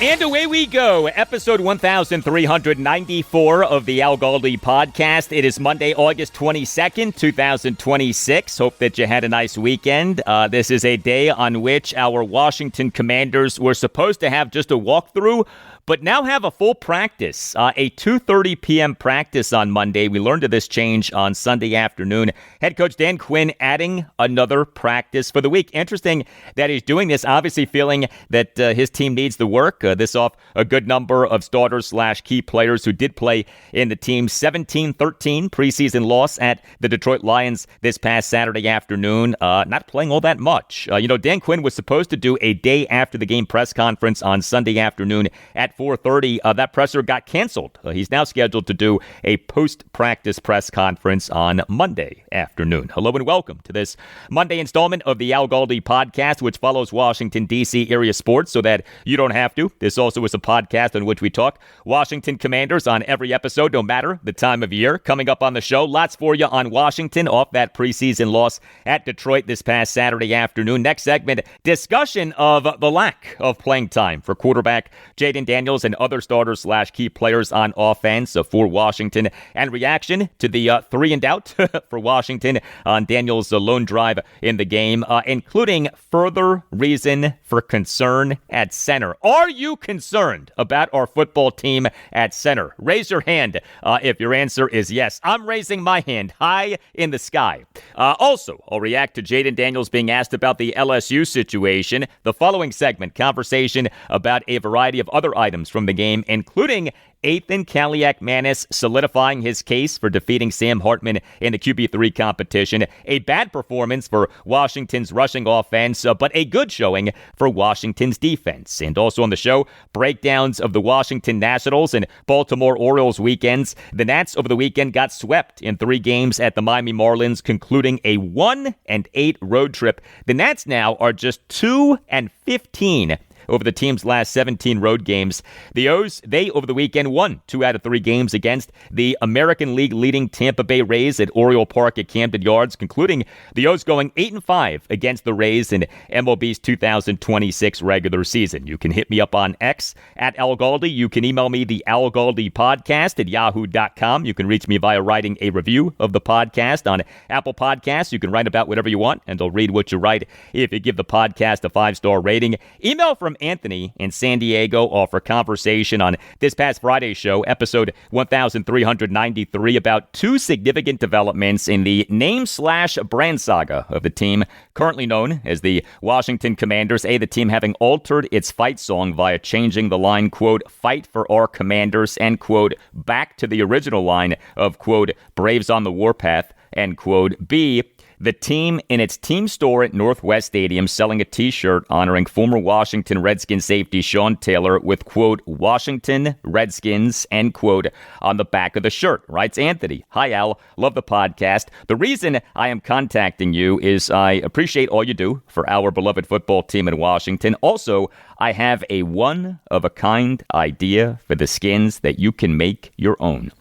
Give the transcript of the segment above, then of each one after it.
And away we go. Episode 1394 of the Al Galdi podcast. It is Monday, August 22nd, 2026. Hope that you had a nice weekend. This is a day on which our Washington Commanders were supposed to have just a walkthrough, but now have a full practice, a 2:30 p.m. practice on Monday. We learned of this change on Sunday afternoon. Head coach Dan Quinn adding another practice for the week. Interesting that he's doing this, obviously feeling that his team needs the work. This off a good number of starters / key players who did play in the team's 17-13 preseason loss at the Detroit Lions this past Saturday afternoon. Not playing all that much. Dan Quinn was supposed to do a day after the game press conference on Sunday afternoon at 4:30. That presser got canceled. He's now scheduled to do a post-practice press conference on Monday afternoon. Hello and welcome to this Monday installment of the Al Galdi podcast, which follows Washington, D.C. area sports so that you don't have to. This also is a podcast on which we talk Washington Commanders on every episode, no matter the time of year. Coming up on the show, lots for you on Washington off that preseason loss at Detroit this past Saturday afternoon. Next segment, discussion of the lack of playing time for quarterback Jayden Daniels and other starters / key players on offense for Washington, and reaction to the 3 and out for Washington on Daniels' lone drive in the game, including further reason for concern at center. Are you concerned about our football team at center? Raise your hand if your answer is yes. I'm raising my hand high in the sky. Also, I'll react to Jayden Daniels being asked about the LSU situation. The following segment, conversation about a variety of other items from the game, including Athan Kaliakmanis solidifying his case for defeating Sam Hartman in the QB3 competition. A bad performance for Washington's rushing offense, but a good showing for Washington's defense. And also on the show, breakdowns of the Washington Nationals and Baltimore Orioles weekends. The Nats over the weekend got swept in 3 games at the Miami Marlins, concluding a 1-8 road trip. The Nats now are just 2-15 over the team's last 17 road games. The O's, they over the weekend won 2 out of 3 games against the American League leading Tampa Bay Rays at Oriole Park at Camden Yards, concluding the O's going 8-5 against the Rays in MLB's 2026 regular season. You can hit me up on X at Al Galdi. You can email me the Al Galdi podcast at yahoo.com. You can reach me via writing a review of the podcast on Apple Podcasts. You can write about whatever you want, and I'll read what you write if you give the podcast a 5-star rating. Email from Anthony in San Diego offer conversation on this past Friday's show, episode 1393, about 2 significant developments in the name/brand saga of the team, currently known as the Washington Commanders. The team having altered its fight song via changing the line, quote, "Fight for our Commanders," end quote, back to the original line of, quote, "Braves on the warpath," end quote. B, the team in its team store at Northwest Stadium selling a t-shirt honoring former Washington Redskins safety Sean Taylor with, quote, "Washington Redskins," end quote, on the back of the shirt. Writes Anthony. Hi, Al. Love the podcast. The reason I am contacting you is I appreciate all you do for our beloved football team in Washington. Also, I have a one-of-a-kind idea for the skins that you can make your own.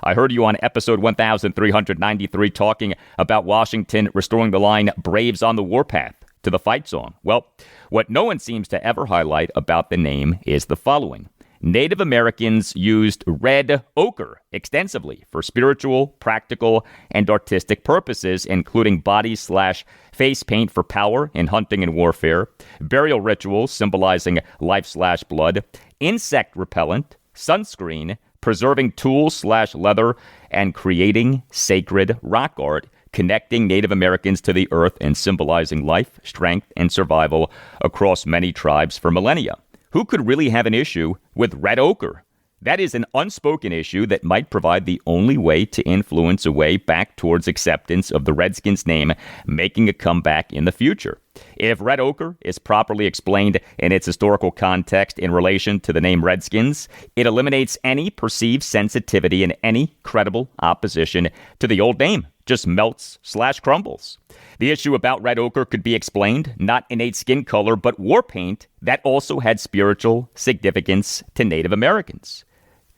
I heard you on episode 1393 talking about Washington restoring the line "Braves on the warpath" to the fight song. Well, what no one seems to ever highlight about the name is the following. Native Americans used red ochre extensively for spiritual, practical, and artistic purposes, including body/face paint for power in hunting and warfare, burial rituals symbolizing life/blood, insect repellent, sunscreen, preserving tools/leather, and creating sacred rock art, connecting Native Americans to the earth and symbolizing life, strength, and survival across many tribes for millennia. Who could really have an issue with red ochre? That is an unspoken issue that might provide the only way to influence a way back towards acceptance of the Redskins name making a comeback in the future. If red ochre is properly explained in its historical context in relation to the name Redskins, it eliminates any perceived sensitivity and any credible opposition to the old name. Just melts/crumbles. The issue about red ochre could be explained, not innate skin color, but war paint that also had spiritual significance to Native Americans.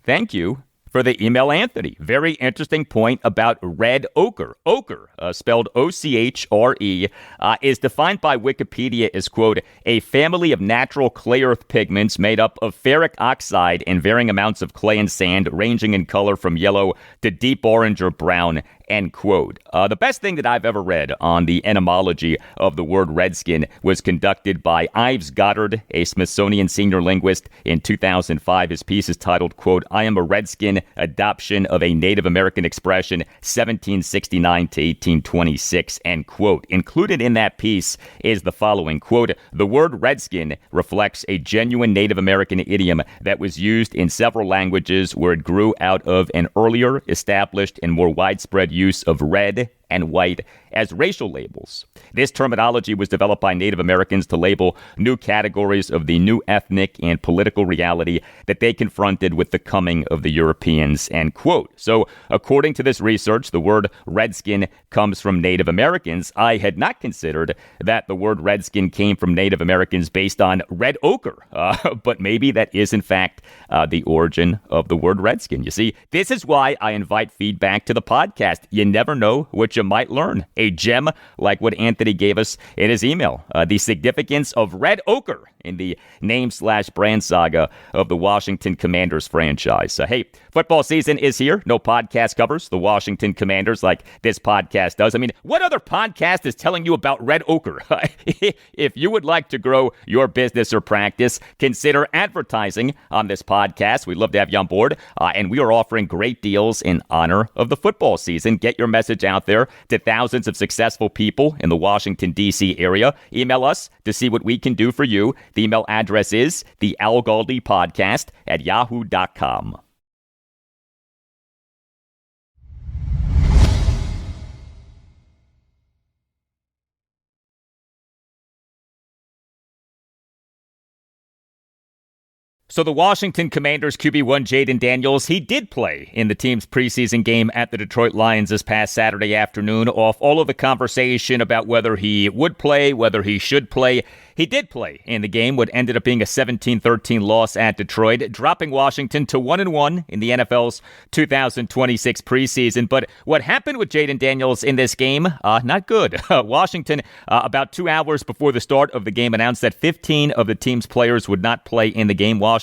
Thank you for the email Anthony. Very interesting point about red ochre. Ochre, spelled O-C-H-R-E, is defined by Wikipedia as, quote, a family of natural clay earth pigments made up of ferric oxide and varying amounts of clay and sand, ranging in color from yellow to deep orange or brown, end quote. The best thing that I've ever read on the etymology of the word redskin was conducted by Ives Goddard, a Smithsonian senior linguist, in 2005. His piece is titled, quote, I am a redskin, adoption of a Native American expression, 1769 to 1826, end quote. Included in that piece is the following, quote, the word redskin reflects a genuine Native American idiom that was used in several languages where it grew out of an earlier, established, and more widespread use of red and white as racial labels. This terminology was developed by Native Americans to label new categories of the new ethnic and political reality that they confronted with the coming of the Europeans, end quote. So, according to this research, the word redskin comes from Native Americans. I had not considered that the word redskin came from Native Americans based on red ochre, but maybe that is, in fact, the origin of the word redskin. You see, this is why I invite feedback to the podcast. You never know what you might learn. A gem like what Anthony gave us in his email. The significance of red ochre in the name/brand saga of the Washington Commanders franchise. Hey, football season is here. No podcast covers the Washington Commanders like this podcast does. I mean, what other podcast is telling you about red ochre? If you would like to grow your business or practice, consider advertising on this podcast. We'd love to have you on board. And we are offering great deals in honor of the football season. Get your message out there to thousands of successful people in the Washington, D.C. area. Email us to see what we can do for you. The email address is thealgaldipodcast@yahoo.com. So the Washington Commanders QB1 Jayden Daniels, he did play in the team's preseason game at the Detroit Lions this past Saturday afternoon. Off all of the conversation about whether he would play, whether he should play, he did play in the game, what ended up being a 17-13 loss at Detroit, dropping Washington to 1-1 in the NFL's 2026 preseason. But what happened with Jayden Daniels in this game, not good. Washington, about 2 hours before the start of the game, announced that 15 of the team's players would not play in the game. Washington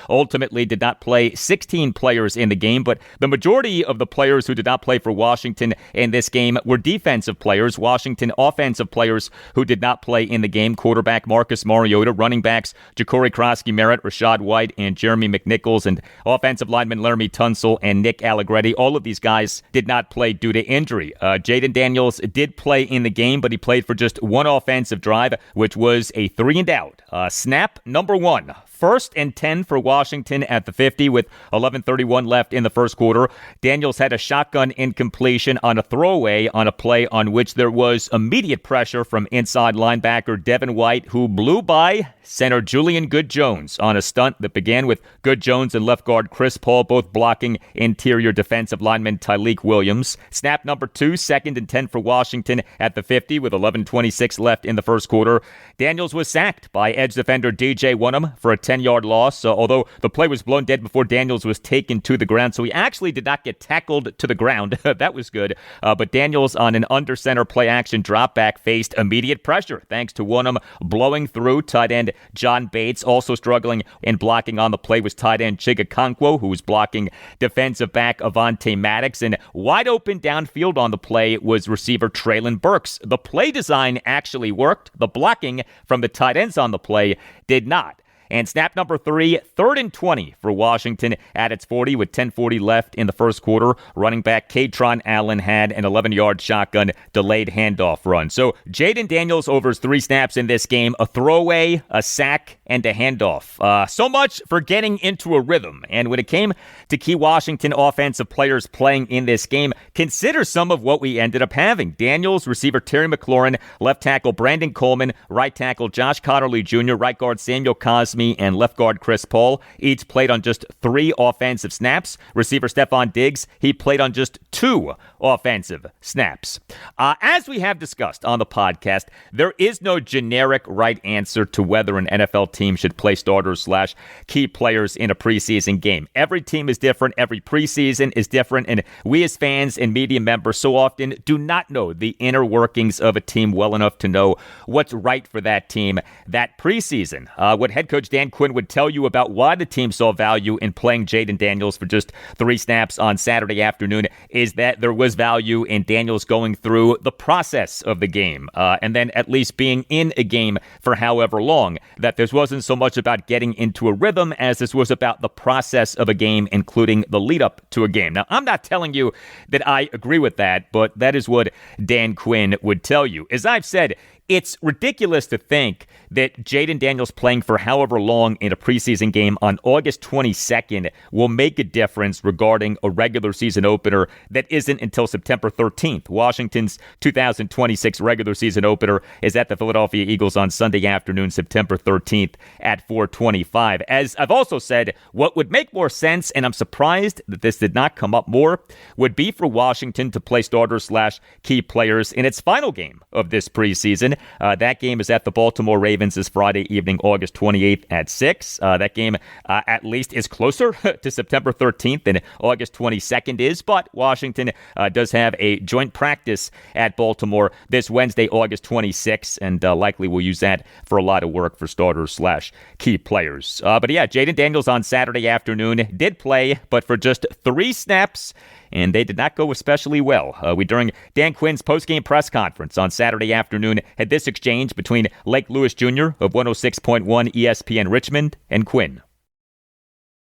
ultimately did not play 16 players in the game, but the majority of the players who did not play for Washington in this game were defensive players. Washington offensive players who did not play in the game: quarterback Marcus Mariota, running backs Ja'Cory Krosky-Merritt, Rashad White, and Jeremy McNichols, and offensive linemen Laramie Tunsil and Nick Allegretti. All of these guys did not play due to injury. Jayden Daniels did play in the game, but he played for just one offensive drive, which was a 3-and-out. Snap number 1. 1st and 10 for Washington at the 50 with 11:31 left in the first quarter. Daniels had a shotgun incompletion on a throwaway on a play on which there was immediate pressure from inside linebacker Devin White, who blew by center Julian Good-Jones on a stunt that began with Good-Jones and left guard Chris Paul both blocking interior defensive lineman Tyleek Williams. Snap number 2, 2nd and 10 for Washington at the 50 with 11:26 left in the first quarter. Daniels was sacked by edge defender DJ Wonnum for a 10-yard loss, although the play was blown dead before Daniels was taken to the ground, so he actually did not get tackled to the ground. That was good. But Daniels, on an under-center play-action drop-back, faced immediate pressure thanks to Wonnum blowing through. Tight end John Bates. Also struggling in blocking on the play was tight end Chigakonkwo, who was blocking defensive back Avonte Maddox. And wide open downfield on the play was receiver Traylon Burks. The play design actually worked. The blocking from the tight ends on the play did not. And snap number 3, 3rd and 20 for Washington at its 40 with 10:40 left in the first quarter. Running back Katron Allen had an 11-yard shotgun delayed handoff run. So Jayden Daniels over his 3 snaps in this game: a throwaway, a sack, and a handoff. So much for getting into a rhythm. And when it came to key Washington offensive players playing in this game, consider some of what we ended up having. Daniels, receiver Terry McLaurin, left tackle Brandon Coleman, right tackle Josh Connerly Jr., right guard Samuel Cosmi, Cosmi and left guard Chris Paul each played on just 3 offensive snaps. Receiver Stephon Diggs, he played on just 2 offensive snaps. As we have discussed on the podcast, there is no generic right answer to whether an NFL team should play starters/key players in a preseason game. Every team is different. Every preseason is different. And we as fans and media members so often do not know the inner workings of a team well enough to know what's right for that team that preseason. What head coach Dan Quinn would tell you about why the team saw value in playing Jayden Daniels for just 3 snaps on Saturday afternoon is that there was value in Daniels going through the process of the game and then at least being in a game for however long, that this wasn't so much about getting into a rhythm as this was about the process of a game, including the lead up to a game. Now, I'm not telling you that I agree with that, but that is what Dan Quinn would tell you. As I've said, it's ridiculous to think that Jayden Daniels playing for however long in a preseason game on August 22nd will make a difference regarding a regular season opener that isn't until September 13th. Washington's 2026 regular season opener is at the Philadelphia Eagles on Sunday afternoon, September 13th at 4:25. As I've also said, what would make more sense, and I'm surprised that this did not come up more, would be for Washington to play starters/key players in its final game of this preseason. That game is at the Baltimore Ravens this Friday evening, August 28th at 6. That game at least is closer to September 13th than August 22nd is, but Washington does have a joint practice at Baltimore this Wednesday, August 26th, and likely will use that for a lot of work for starters/key players. But yeah, Jayden Daniels on Saturday afternoon did play, but for just 3 snaps, and they did not go especially well. During Dan Quinn's postgame press conference on Saturday afternoon, had this exchange between Lake Lewis Jr. of 106.1 ESPN Richmond and Quinn.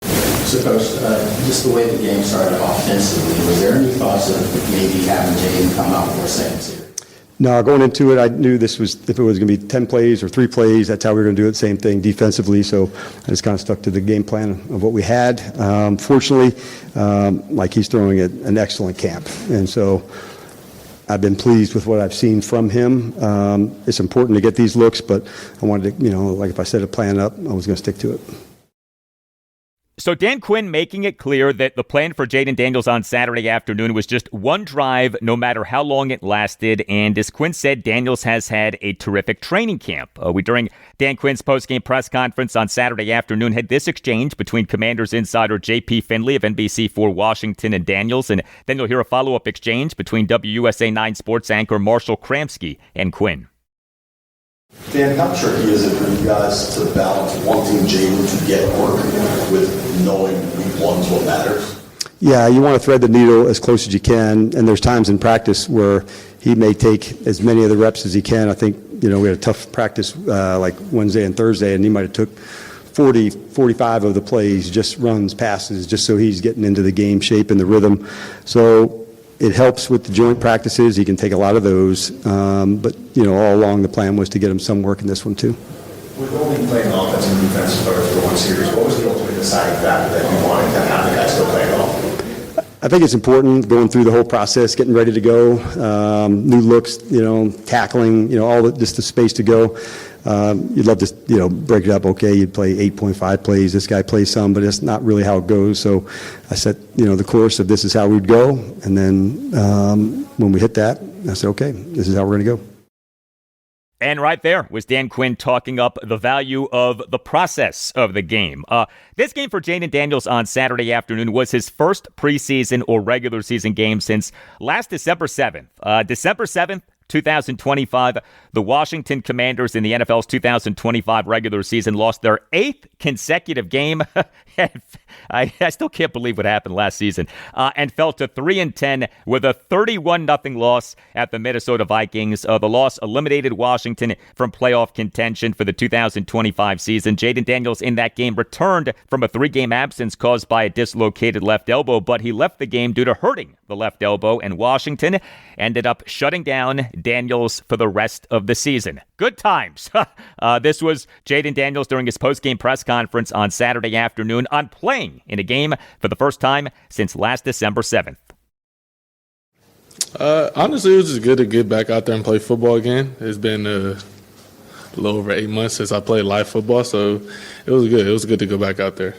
So, Coach, just the way the game started offensively, was there any thoughts of maybe having Jayden come out for a second series? No, going into it, I knew this was, if it was going to be 10 plays or 3 plays, that's how we were going to do it, same thing defensively. So I just kind of stuck to the game plan of what we had. Fortunately, like he's throwing an excellent camp. And so I've been pleased with what I've seen from him. It's important to get these looks, but I wanted to, like if I set a plan up, I was going to stick to it. So Dan Quinn making it clear that the plan for Jayden Daniels on Saturday afternoon was just one drive, no matter how long it lasted. And as Quinn said, Daniels has had a terrific training camp. During Dan Quinn's postgame press conference on Saturday afternoon, had this exchange between Commanders insider J.P. Finley of NBC4 Washington and Daniels. And then you'll hear a follow-up exchange between WUSA 9 sports anchor Marshall Kramsky and Quinn. Dan, how tricky is it for you guys to balance wanting Jayden to get work with knowing week one's what matters? Yeah, you want to thread the needle as close as you can, and there's times in practice where he may take as many of the reps as he can. I think, we had a tough practice like Wednesday and Thursday, and he might have took 40, 45 of the plays, just runs, passes, just so he's getting into the game shape and the rhythm. So it helps with the joint practices. He can take a lot of those. But, all along the plan was to get him some work in this one too. With only playing offense and defense players for one series, what was the ultimate deciding factor that you wanted to have the guys still playing off? I think it's important going through the whole process, getting ready to go, new looks, tackling, all just the space to go. You'd love to, break it up. Okay, you'd play 8.5 plays. This guy plays some, but it's not really how it goes. So I set, the course of this is how we'd go. And then when we hit that, I said, okay, this is how we're going to go. And right there was Dan Quinn talking up the value of the process of the game. This game for Jayden Daniels on Saturday afternoon was his first preseason or regular season game since last December 7th. December 7th, 2025, the Washington Commanders in the NFL's 2025 regular season lost their 8th consecutive game. I still can't believe what happened last season. And fell to 3-10 with a 31-0 loss at the Minnesota Vikings. The loss eliminated Washington from playoff contention for the 2025 season. Jayden Daniels in that game returned from a 3-game absence caused by a dislocated left elbow, but he left the game due to hurting the left elbow, and Washington ended up shutting down Daniels for the rest of the season. Good times. This was Jayden Daniels during his post-game press conference on Saturday afternoon on playing in a game for the first time since last December 7th. Honestly, it was just good to get back out there and play football again. It's been a little over 8 months since I played live football, so it was good. It was good to go back out there.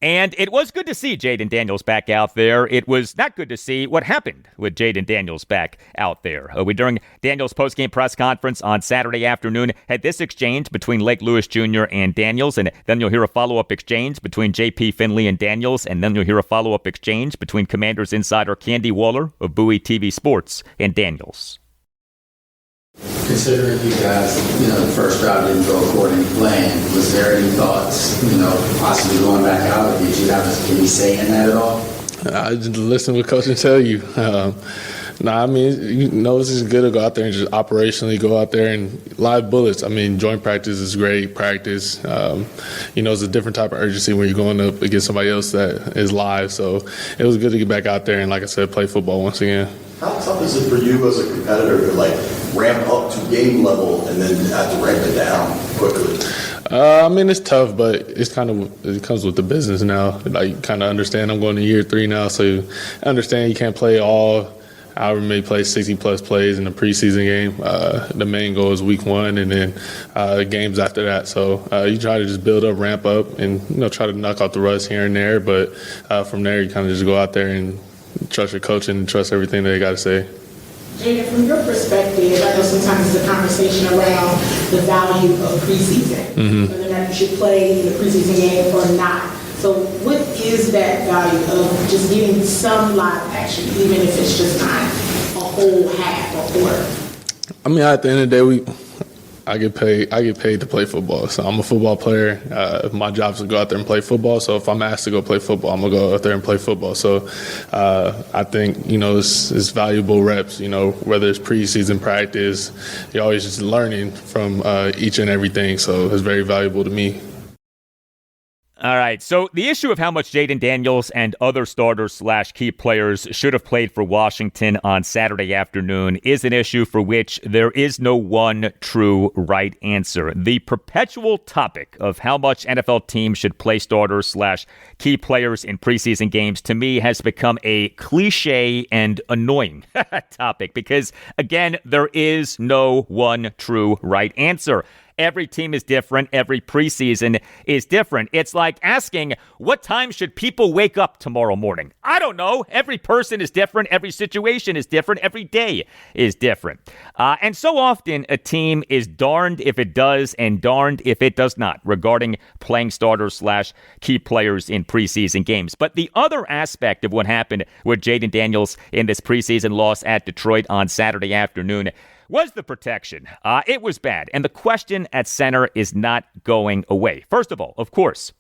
And it was good to see Jayden Daniels back out there. It was not good to see what happened with Jayden Daniels back out there. We, during Daniels' postgame press conference on Saturday afternoon, had this exchange between Lake Lewis Jr. and Daniels, and then you'll hear a follow-up exchange between J.P. Finley and Daniels, and then you'll hear a follow-up exchange between Commanders insider Candy Waller of Bowie TV Sports and Daniels. Considering you guys, the first round didn't go according to plan, was there any thoughts, possibly going back out, or did you have any say in that at all? I just listen to what coach and tell you. It's just good to go out there and just operationally go out there and live bullets. Joint practice is great practice. It's a different type of urgency when you're going up against somebody else that is live. So it was good to get back out there and, like I said, play football once again. How tough is it for you as a competitor to ramp up to game level and then have to ramp it down quickly? It's tough, but it comes with the business now. You kind of understand I'm going to year 3 now, so you understand you can't play however many plays, 60-plus plays in the preseason game. The main goal is week 1 and then games after that. So you try to just build up, ramp up, and try to knock out the rust here and there. But from there, you kind of just go out there and trust your coach and trust everything they got to say. Jayden, from your perspective, I know sometimes it's a conversation around the value of preseason, whether or not you should play in the preseason game or not. So what is that value of just getting some live action, even if it's just not a whole half or quarter? At the end of the day, I get paid to play football. So I'm a football player. My job is to go out there and play football. So if I'm asked to go play football, I'm going to go out there and play football. So I think, it's valuable reps, whether it's preseason practice. You're always just learning from each and everything. So it's very valuable to me. All right, so the issue of how much Jayden Daniels and other starters/key players should have played for Washington on Saturday afternoon is an issue for which there is no one true right answer. The perpetual topic of how much NFL teams should play starters/key players in preseason games, to me, has become a cliche and annoying topic because, again, there is no one true right answer. Every team is different. Every preseason is different. It's like asking, what time should people wake up tomorrow morning? I don't know. Every person is different. Every situation is different. Every day is different. And so often a team is darned if it does and darned if it does not regarding playing starters/key players in preseason games. But the other aspect of what happened with Jayden Daniels in this preseason loss at Detroit on Saturday afternoon was the protection. It was bad. And the question at center is not going away. First of all, of course,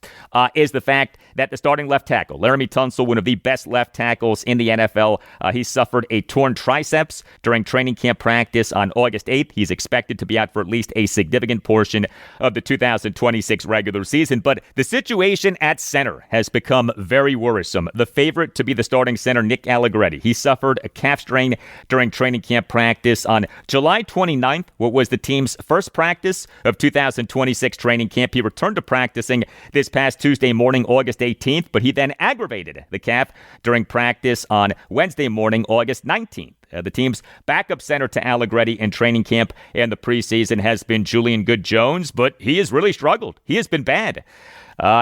is the fact that the starting left tackle, Laramie Tunsil, one of the best left tackles in the NFL, he suffered a torn triceps during training camp practice on August 8th. He's expected to be out for at least a significant portion of the 2026 regular season. But the situation at center has become very worrisome. The favorite to be the starting center, Nick Allegretti, he suffered a calf strain during training camp practice on July 29th, what was the team's first practice of 2026 training camp. He returned to practicing this past Tuesday morning, August 18th, but he then aggravated the calf during practice on Wednesday morning, August 19th. The team's backup center to Allegretti in training camp and the preseason has been Julian Good-Jones, but he has really struggled. He has been bad.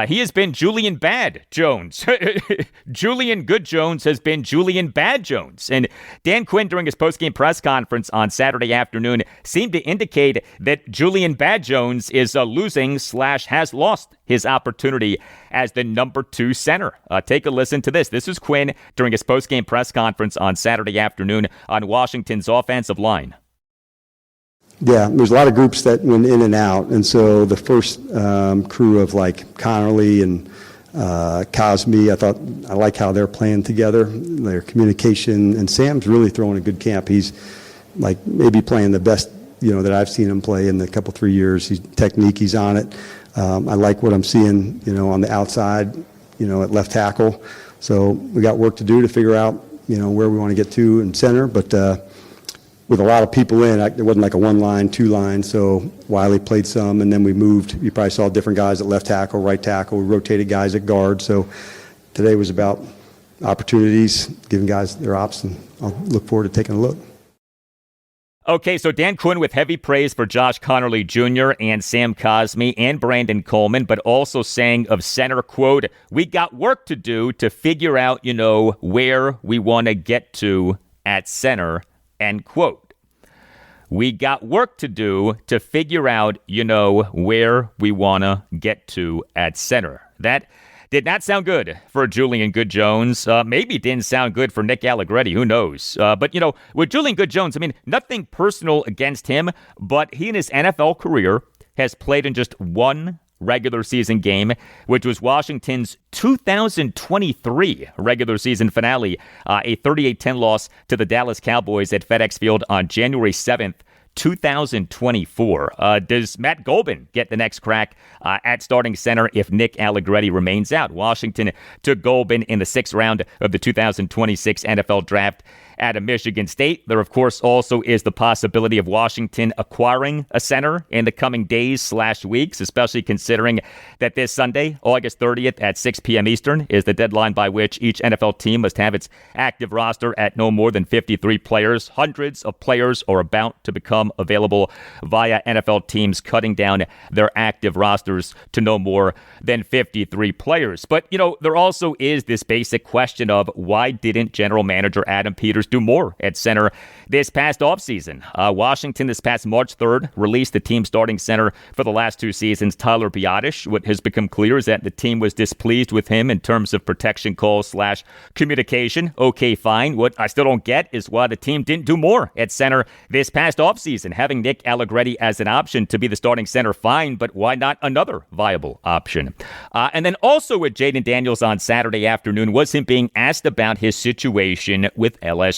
He has been Julian Bad Jones. Julian Good Jones has been Julian Bad Jones. And Dan Quinn, during his postgame press conference on Saturday afternoon, seemed to indicate that Julian Bad Jones is losing/has lost his opportunity as the number 2 center. Take a listen to this. This is Quinn during his postgame press conference on Saturday afternoon on Washington's offensive line. Yeah, there's a lot of groups that went in and out, and so the first crew of like Connerly and Cosme, I like how they're playing together, their communication, and Sam's really throwing a good camp. He's like maybe playing the best that I've seen him play in the couple 3 years. He's on it. I like what I'm seeing on the outside, at left tackle. So we got work to do to figure out where we want to get to in center, but. With a lot of people in, it wasn't like a 1-line, 2-line, so Wiley played some, and then we moved. You probably saw different guys at left tackle, right tackle. We rotated guys at guard, so today was about opportunities, giving guys their ops, and I'll look forward to taking a look. Okay, so Dan Quinn with heavy praise for Josh Connerly Jr. and Sam Cosmi and Brandon Coleman, but also saying of center, quote, "We got work to do to figure out, where we want to get to at center," end quote. We got work to do to figure out, where we want to get to at center. That did not sound good for Julian Good-Jones. Maybe didn't sound good for Nick Allegretti. Who knows? But, with Julian Good-Jones, nothing personal against him, but he in his NFL career has played in just one regular season game, which was Washington's 2023 regular season finale, a 38-10 loss to the Dallas Cowboys at FedEx Field on January 7th. 2024. Does Matt Golban get the next crack at starting center if Nick Allegretti remains out? Washington took Golban in the 6th round of the 2026 NFL Draft out of Michigan State. There, of course, also is the possibility of Washington acquiring a center in the coming days/weeks, especially considering that this Sunday, August 30th at 6 p.m. Eastern, is the deadline by which each NFL team must have its active roster at no more than 53 players. Hundreds of players are about to become available via NFL teams cutting down their active rosters to no more than 53 players. But, there also is this basic question of why didn't general manager Adam Peters do more at center this past offseason? Washington this past March 3rd released the team starting center for the last 2 seasons, Tyler Biadasz. What has become clear is that the team was displeased with him in terms of protection calls/communication. Okay, fine. What I still don't get is why the team didn't do more at center this past offseason. Having Nick Allegretti as an option to be the starting center, fine, but why not another viable option? And then also with Jayden Daniels on Saturday afternoon was him being asked about his situation with LSU.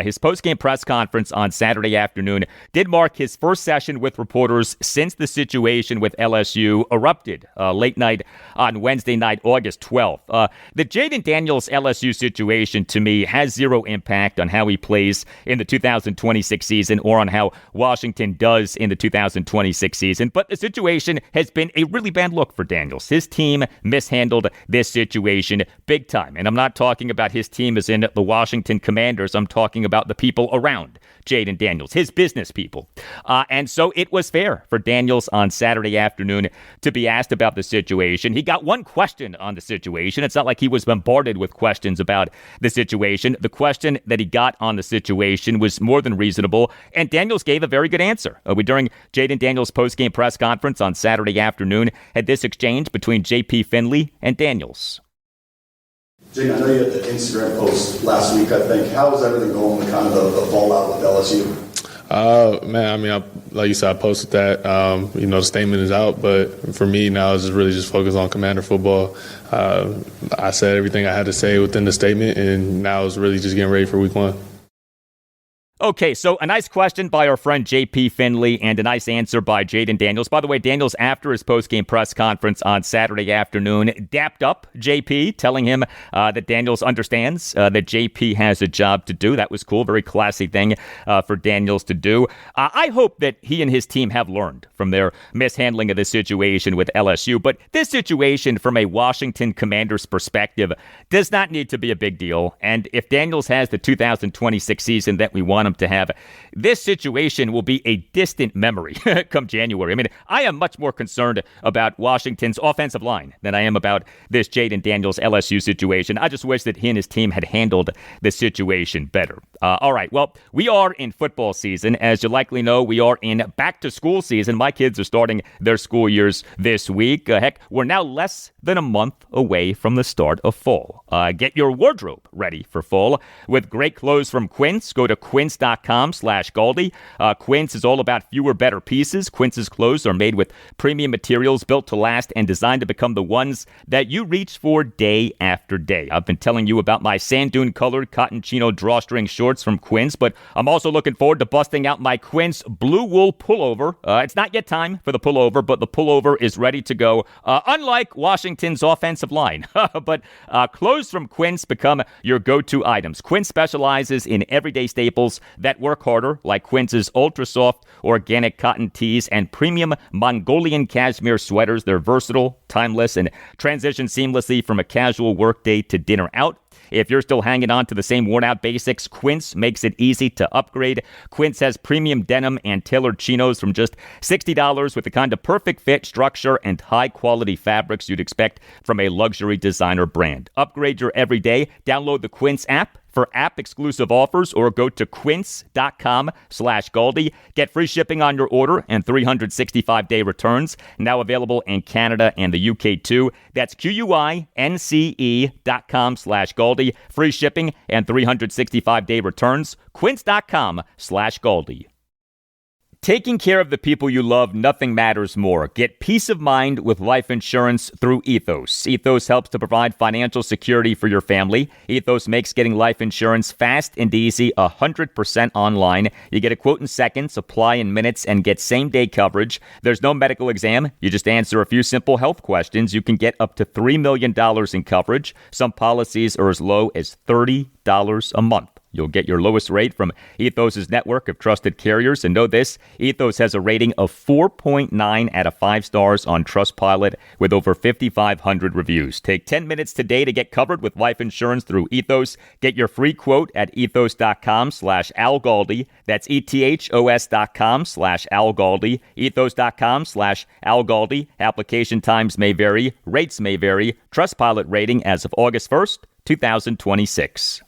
His postgame press conference on Saturday afternoon did mark his first session with reporters since the situation with LSU erupted late night on Wednesday night, August 12th. The Jayden Daniels LSU situation, to me, has zero impact on how he plays in the 2026 season or on how Washington does in the 2026 season. But the situation has been a really bad look for Daniels. His team mishandled this situation big time. And I'm not talking about his team as in the Washington Commanders. I'm talking about the people around Jayden Daniels, his business people. And so it was fair for Daniels on Saturday afternoon to be asked about the situation. He got one question on the situation. It's not like he was bombarded with questions about the situation. The question that he got on the situation was more than reasonable, and Daniels gave a very good answer. During Jayden Daniels' postgame press conference on Saturday afternoon, had this exchange between J.P. Finley and Daniels. Jayden, I know you had the Instagram post last week, I think. How is everything going with kind of the fallout with LSU? Man, like you said, I posted that. The statement is out, but for me now, it's really just focused on Commander football. I said everything I had to say within the statement, and now it's really just getting ready for week 1. Okay, so a nice question by our friend J.P. Finley and a nice answer by Jayden Daniels. By the way, Daniels, after his postgame press conference on Saturday afternoon, dapped up J.P., telling him that Daniels understands that J.P. has a job to do. That was cool. Very classy thing for Daniels to do. I hope that he and his team have learned from their mishandling of the situation with LSU. But this situation, from a Washington Commanders perspective, does not need to be a big deal. And if Daniels has the 2026 season that we want him to have, this situation will be a distant memory come January. I am much more concerned about Washington's offensive line than I am about this Jayden Daniels LSU situation. I just wish that he and his team had handled the situation better. All right, well, we are in football season. As you likely know, we are in back-to-school season. My kids are starting their school years this week. Heck, we're now less than a month away from the start of fall. Get your wardrobe ready for fall with great clothes from Quince. Go to quince.com/Galdi. Quince is all about fewer, better pieces. Quince's clothes are made with premium materials built to last and designed to become the ones that you reach for day after day. I've been telling you about my sand dune colored cotton chino drawstring shorts from Quince, but I'm also looking forward to busting out my Quince blue wool pullover. It's not yet time for the pullover, but the pullover is ready to go, unlike Washington's offensive line. But clothes from Quince become your go-to items. Quince specializes in everyday staples that work harder, like Quince's ultra-soft organic cotton tees and premium Mongolian cashmere sweaters. They're versatile, timeless, and transition seamlessly from a casual workday to dinner out. If you're still hanging on to the same worn-out basics, Quince makes it easy to upgrade. Quince has premium denim and tailored chinos from just $60 with the kind of perfect fit, structure, and high-quality fabrics you'd expect from a luxury designer brand. Upgrade your everyday. Download the Quince app for app-exclusive offers or go to quince.com/Galdi. Get free shipping on your order and 365-day returns. Now available in Canada and the UK too. That's QUINCE.com/Galdi. Free shipping and 365-day returns. Quince.com/Galdi. Taking care of the people you love, nothing matters more. Get peace of mind with life insurance through Ethos. Ethos helps to provide financial security for your family. Ethos makes getting life insurance fast and easy, 100% online. You get a quote in seconds, apply in minutes, and get same-day coverage. There's no medical exam. You just answer a few simple health questions. You can get up to $3 million in coverage. Some policies are as low as $30 a month. You'll get your lowest rate from Ethos' network of trusted carriers. And know this, Ethos has a rating of 4.9 out of 5 stars on Trustpilot with over 5,500 reviews. Take 10 minutes today to get covered with life insurance through Ethos. Get your free quote at ethos.com/AlGaldi. That's ETHOS.com/AlGaldi. Ethos.com/AlGaldi. Application times may vary. Rates may vary. Trustpilot rating as of August 1st, 2026.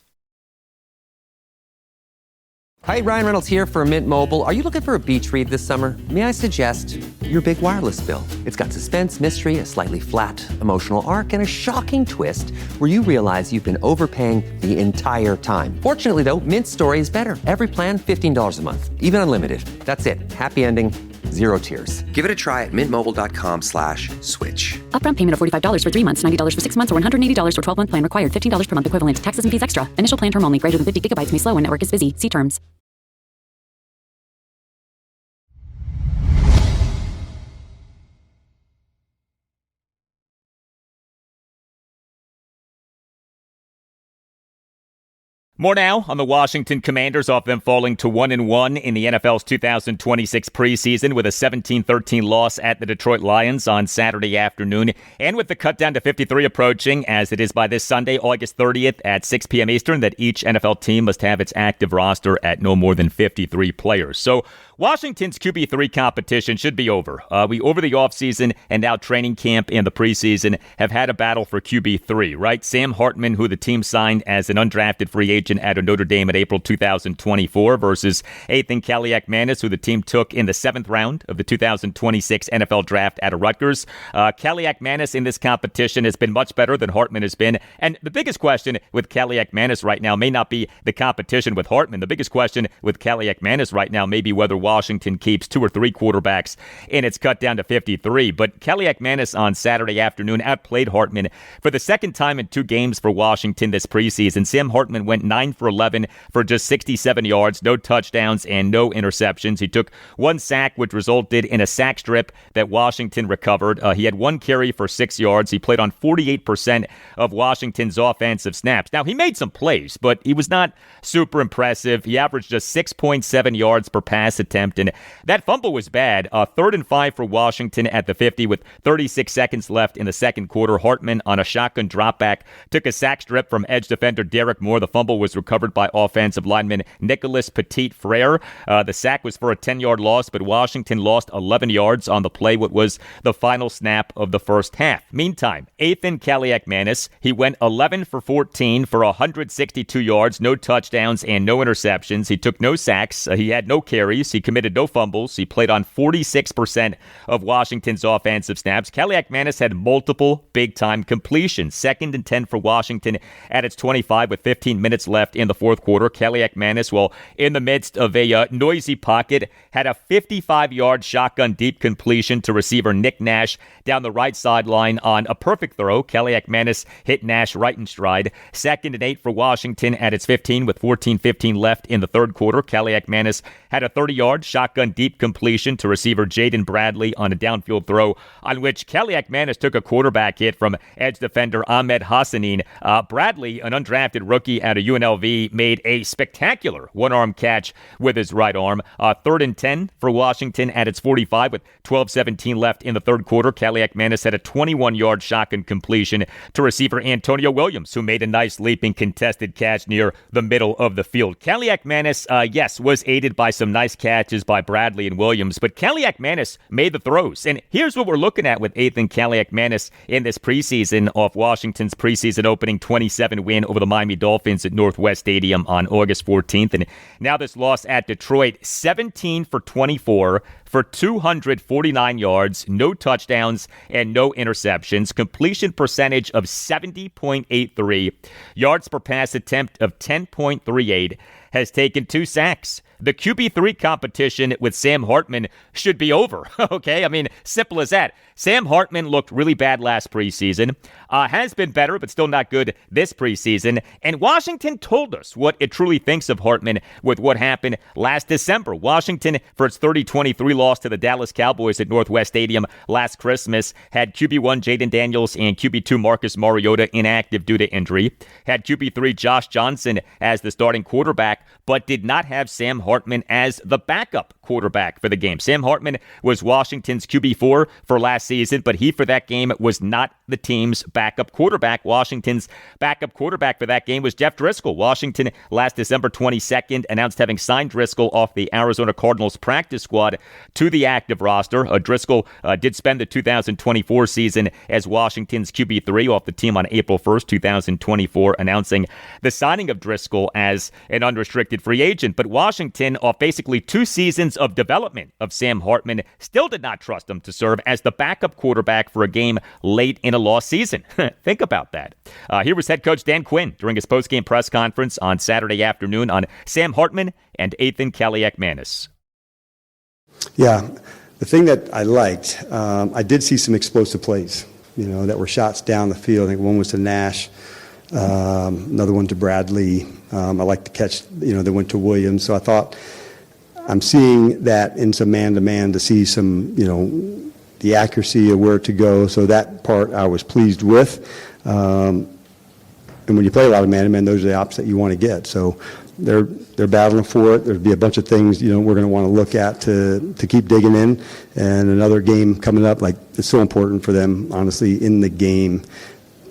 Hi, Ryan Reynolds here for Mint Mobile. Are you looking for a beach read this summer? May I suggest your big wireless bill? It's got suspense, mystery, a slightly flat, emotional arc, and a shocking twist where you realize you've been overpaying the entire time. Fortunately, though, Mint's story is better. Every plan, $15 a month, even unlimited. That's it. Happy ending, zero tears. Give it a try at mintmobile.com/switch. Upfront payment of $45 for 3 months, $90 for 6 months, or $180 for 12-month plan required. $15 per month equivalent. Taxes and fees extra. Initial plan term only. Greater than 50 gigabytes may slow when network is busy. See terms. More now on the Washington Commanders, off them falling to 1-1 in the NFL's 2026 preseason with a 17-13 loss at the Detroit Lions on Saturday afternoon, and with the cut down to 53 approaching, as it is by this Sunday, August 30th at 6 p.m. Eastern, that each NFL team must have its active roster at no more than 53 players. So Washington's QB3 competition should be over. We, over the offseason and now training camp and the preseason, have had a battle for QB3, right? Sam Hartman, who the team signed as an undrafted free agent out of Notre Dame in April 2024, versus Athan Kaliakmanis, who the team took in the 7th round of the 2026 NFL Draft out of Rutgers. Kaliakmanis in this competition has been much better than Hartman has been. And the biggest question with Kaliakmanis right now may not be the competition with Hartman. The biggest question with Kaliakmanis right now may be whether Washington keeps 2 or 3 quarterbacks in its cut down to 53. But Kaliakmanis on Saturday afternoon outplayed Hartman for the second time in 2 games for Washington this preseason. Sam Hartman went 9 for 11 for just 67 yards, no touchdowns, and no interceptions. He took 1 sack, which resulted in a sack strip that Washington recovered. He had 1 carry for 6 yards. He played on 48% of Washington's offensive snaps. Now, he made some plays, but he was not super impressive. He averaged just 6.7 yards per pass attempt, and that fumble was bad. 3rd and 5 for Washington at the 50 with 36 seconds left in the second quarter. Hartman on a shotgun dropback took a sack strip from edge defender Derek Moore. The fumble was recovered by offensive lineman Nicholas Petit-Frere. The sack was for a 10-yard loss, but Washington lost 11 yards on the play, what was the final snap of the first half. Meantime, Athan Kaliakmanis, he went 11 for 14 for 162 yards, no touchdowns, and no interceptions. He took no sacks. He had no carries. He committed no fumbles. He played on 46% of Washington's offensive snaps. Kaliakmanis had multiple big-time completions. 2nd and 10 for Washington at its 25 with 15 minutes left in the fourth quarter. Kaliakmanis, well, in the midst of a noisy pocket, had a 55-yard shotgun deep completion to receiver Nick Nash down the right sideline on a perfect throw. Kaliakmanis hit Nash right in stride. 2nd and 8 for Washington at its 15 with 14:15 left in the third quarter. Kaliakmanis had a 30-yard shotgun deep completion to receiver Jayden Bradley on a downfield throw on which Kaliakmanis took a quarterback hit from edge defender Ahmed Hassanin. Bradley, an undrafted rookie out of UNLV, UNLV made a spectacular one-arm catch with his right arm. 3rd and 10 for Washington at its 45 with 12:17 left in the third quarter. Kaliakmanis had a 21-yard shotgun completion to receiver Antonio Williams, who made a nice leaping contested catch near the middle of the field. Kaliakmanis, yes, was aided by some nice catches by Bradley and Williams, but Kaliakmanis made the throws. And here's what we're looking at with Athan Kaliakmanis in this preseason off Washington's preseason opening 27 win over the Miami Dolphins at Northwest Stadium on August 14th. And now this loss at Detroit, 17 for 24 for 249 yards, no touchdowns, and no interceptions. Completion percentage of 70.83. Yards per pass attempt of 10.38. Has taken 2 sacks. The QB3 competition with Sam Hartman should be over, okay? I mean, simple as that. Sam Hartman looked really bad last preseason, has been better, but still not good this preseason. And Washington told us what it truly thinks of Hartman with what happened last December. Washington, for its 30-23 loss to the Dallas Cowboys at Northwest Stadium last Christmas, had QB1 Jayden Daniels and QB2 Marcus Mariota inactive due to injury. Had QB3 Josh Johnson as the starting quarterback, but did not have Sam Hartman as the backup quarterback for the game. Sam Hartman was Washington's QB4 for last season, but he for that game was not the team's backup quarterback. Washington's backup quarterback for that game was Jeff Driscoll. Washington last December 22nd announced having signed Driscoll off the Arizona Cardinals practice squad to the active roster. Driscoll did spend the 2024 season as Washington's QB3 off the team on April 1st, 2024, announcing the signing of Driscoll as an unrestricted free agent. But Washington, off basically 2 seasons of development of Sam Hartman, still did not trust him to serve as the backup quarterback for a game late in a lost season. Think about that. Here was head coach Dan Quinn during his postgame press conference on Saturday afternoon on Sam Hartman and Athan Kaliakmanis. Yeah, the thing that I liked, I did see some explosive plays, that were shots down the field. I think one was to Nash, another one to Bradley. I like the catch, that went to Williams. So I thought I'm seeing that in some man-to-man to see some, the accuracy of where to go. So that part I was pleased with. And when you play a lot of man-to-man, those are the ops that you want to get. So they're battling for it. There'll be a bunch of things, we're going to want to look at to keep digging in. And another game coming up, it's so important for them, honestly, in the game,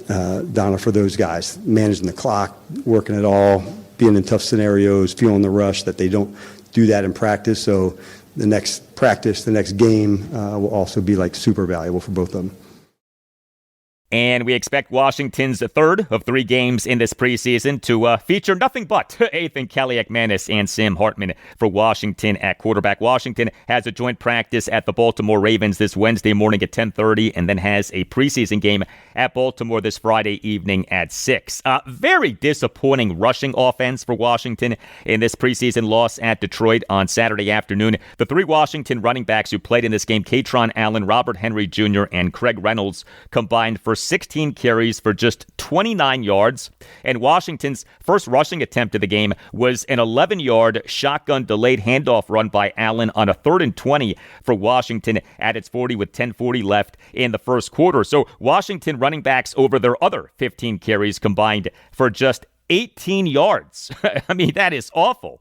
Donna, for those guys, managing the clock, working it all, being in tough scenarios, feeling the rush, that they don't do that in practice. So the next practice, the next game will also be super valuable for both of them. And we expect Washington's third of 3 games in this preseason to feature nothing but Athan Kaliakmanis and Sam Hartman for Washington at quarterback. Washington has a joint practice at the Baltimore Ravens this Wednesday morning at 10:30 and then has a preseason game at Baltimore this Friday evening at 6. Very disappointing rushing offense for Washington in this preseason loss at Detroit on Saturday afternoon. The 3 Washington running backs who played in this game, Katron Allen, Robert Henry Jr., and Craig Reynolds, combined for 16 carries for just 29 yards. And Washington's first rushing attempt of the game was an 11-yard shotgun delayed handoff run by Allen on a 3rd and 20 for Washington at its 40 with 10:40 left in the first quarter. So Washington running backs over their other 15 carries combined for just 18 yards. I mean, that is awful.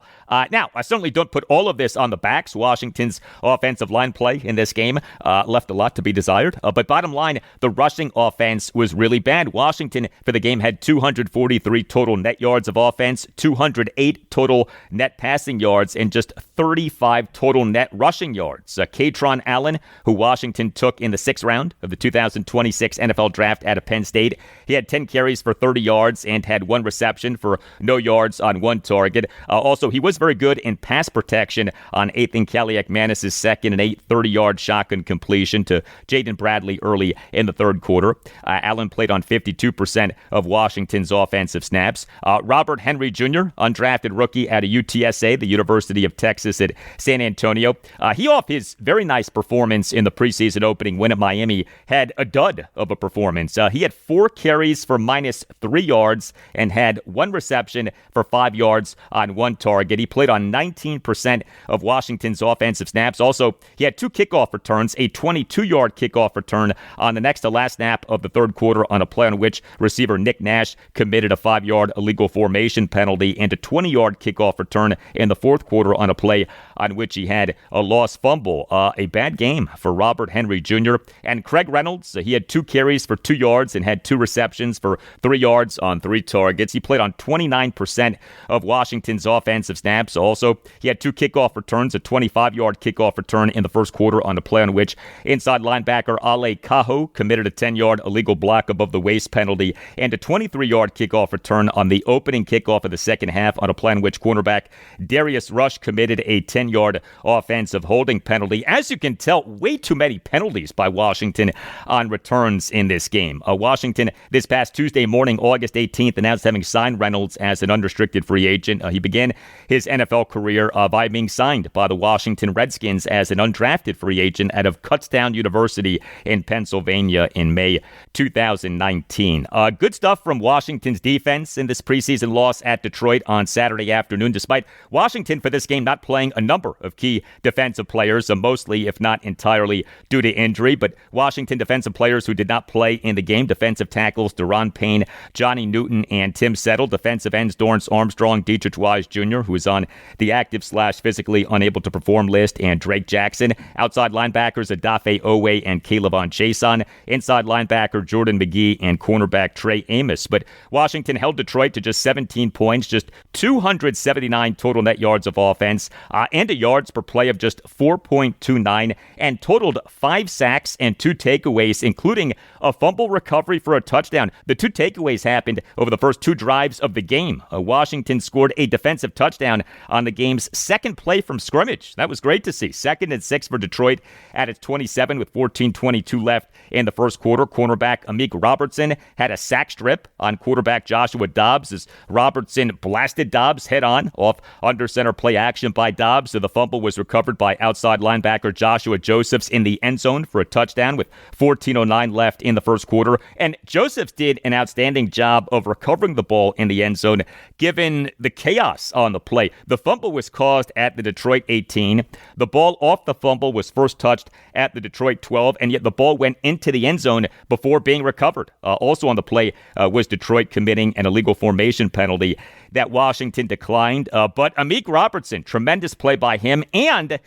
Now, I certainly don't put all of this on the backs. Washington's offensive line play in this game left a lot to be desired. But bottom line, the rushing offense was really bad. Washington, for the game, had 243 total net yards of offense, 208 total net passing yards, and just 35 total net rushing yards. Katron Allen, who Washington took in the 6th round of the 2026 NFL Draft out of Penn State, he had 10 carries for 30 yards and had 1 reception for no yards on 1 target. Also, he was very good in pass protection on Athan Kaliakmanis' 2nd and 8 30-yard shotgun completion to Jaden Bradley early in the 3rd quarter. Allen played on 52% of Washington's offensive snaps. Robert Henry Jr., undrafted rookie out of UTSA, the University of Texas at San Antonio. He, off his very nice performance in the preseason opening win at Miami, had a dud of a performance. He had 4 carries for -3 yards and had 1 reception for 5 yards on 1 target. He played on 19% of Washington's offensive snaps. Also, he had 2 kickoff returns, a 22-yard kickoff return on the next to last snap of the third quarter on a play on which receiver Nick Nash committed a 5-yard illegal formation penalty, and a 20-yard kickoff return in the fourth quarter on a play on which he had a lost fumble. A bad game for Robert Henry Jr. And Craig Reynolds, he had 2 carries for 2 yards and had 2 receptions for 3 yards on 3 targets. He played on 29% of Washington's offensive snaps. Also, he had 2 kickoff returns, a 25-yard kickoff return in the first quarter on a play on which inside linebacker Ale Cajo committed a 10-yard illegal block above the waist penalty, and a 23-yard kickoff return on the opening kickoff of the second half on a play on which cornerback Darius Rush committed a 10-yard offensive holding penalty. As you can tell, way too many penalties by Washington on returns in this game. Washington, this past Tuesday morning, August 18th, announced having signed Reynolds as an unrestricted free agent. He began his NFL career by being signed by the Washington Redskins as an undrafted free agent out of Kutztown University in Pennsylvania in May 2019. Good stuff from Washington's defense in this preseason loss at Detroit on Saturday afternoon, despite Washington for this game not playing a number of key defensive players, mostly, if not entirely, due to injury. But Washington defensive players who did not play in the game: defensive tackles Deron Payne, Johnny Newton, and Tim Settle; defensive ends Dorrance Armstrong, Dietrich Wise Jr., who is on the active/physically unable to perform list, and Drake Jackson; outside linebackers Adafe Owe and Calebon Chason; inside linebacker Jordan McGee, and cornerback Trey Amos. But Washington held Detroit to just 17 points, just 279 total net yards of offense, and a yards per play of just 4.29, and totaled 5 sacks and 2 takeaways, including a fumble recovery for a touchdown. The 2 takeaways happened over the first 2 drives of the game. Washington scored a defensive touchdown on the game's second play from scrimmage. That was great to see. 2nd and 6 for Detroit at its 27 with 14:22 left in the first quarter. Cornerback Amik Robertson had a sack strip on quarterback Joshua Dobbs as Robertson blasted Dobbs head-on off under center play action by Dobbs. So the fumble was recovered by outside linebacker Joshua Josephs in the end zone for a touchdown with 14:09 left in the first quarter. And Josephs did an outstanding job of recovering the ball in the end zone, given the chaos on the play. The fumble was caused at the Detroit 18. The ball off the fumble was first touched at the Detroit 12, and yet the ball went into the end zone before being recovered. Also on the play was Detroit committing an illegal formation penalty that Washington declined. But Amik Robertson, tremendous play by him, and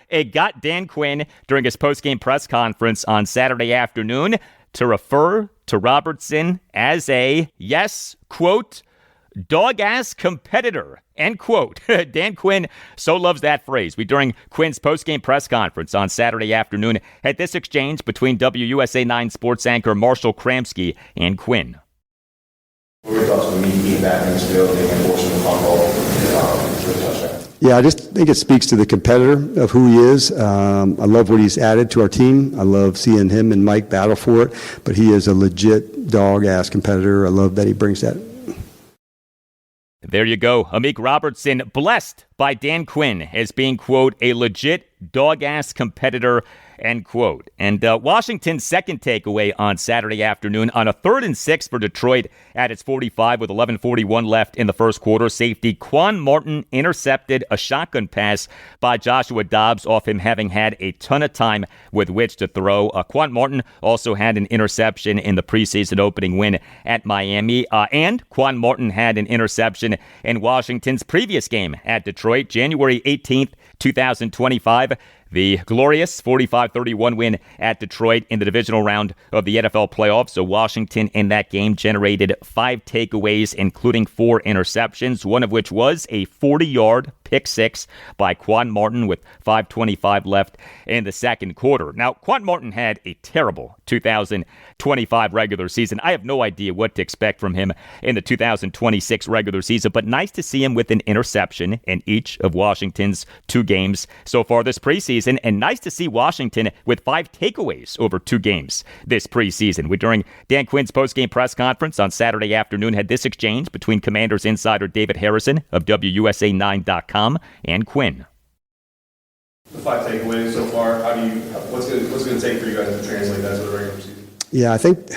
it got Dan Quinn during his postgame press conference on Saturday afternoon to refer to Robertson as a, yes, quote, dog-ass competitor, end quote. Dan Quinn so loves that phrase. We, during Quinn's postgame press conference on Saturday afternoon, had this exchange between WUSA 9 sports anchor Marshall Kramsky and Quinn. What were your thoughts when he came back in this building and forcing the fumble for a touchdown? Yeah, I just think it speaks to the competitor of who he is. I love what he's added to our team. I love seeing him and Mike battle for it, but he is a legit dog-ass competitor. I love that he brings that. There you go. Amik Robertson, blessed by Dan Quinn as being, quote, a legit dog-ass competitor, end quote. And Washington's second takeaway on Saturday afternoon on a 3rd and 6 for Detroit at its 45 with 11:41 left in the first quarter. Safety Quan Martin intercepted a shotgun pass by Joshua Dobbs off him having had a ton of time with which to throw. Quan Martin also had an interception in the preseason opening win at Miami. And Quan Martin had an interception in Washington's previous game at Detroit, January 18th, 2025. The glorious 45-31 win at Detroit in the divisional round of the NFL playoffs. So Washington in that game generated 5 takeaways, including 4 interceptions, one of which was a 40-yard pick six by Quan Martin with 5:25 left in the second quarter. Now, Quan Martin had a terrible 2025 regular season. I have no idea what to expect from him in the 2026 regular season, but nice to see him with an interception in each of Washington's 2 games so far this preseason, and nice to see Washington with 5 takeaways over 2 games this preseason. We, during Dan Quinn's postgame press conference on Saturday afternoon, had this exchange between Commanders insider David Harrison of WUSA9.com and Quinn. The 5 takeaways so far, what's it going to take for you guys to translate that to the regular season? Yeah, I think,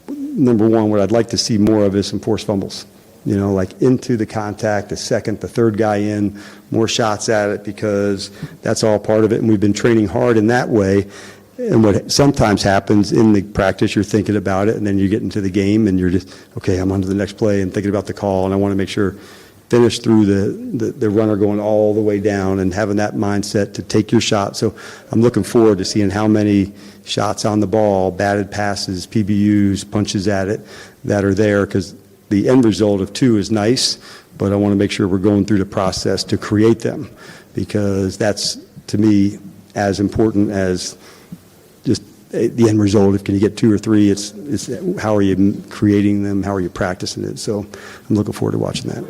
number one, what I'd like to see more of is some forced fumbles. like into the contact, the second, the third guy in, more shots at it, because that's all part of it. And we've been training hard in that way. And what sometimes happens in the practice, you're thinking about it, and then you get into the game and you're just, okay, I'm on to the next play and thinking about the call, and I want to make sure finish through the runner going all the way down and having that mindset to take your shot. So I'm looking forward to seeing how many shots on the ball, batted passes, PBUs, punches at it that are there, because the end result of 2 is nice, but I want to make sure we're going through the process to create them, because that's, to me, as important as just the end result. Can you get 2 or 3? It's how are you creating them? How are you practicing it? So I'm looking forward to watching that.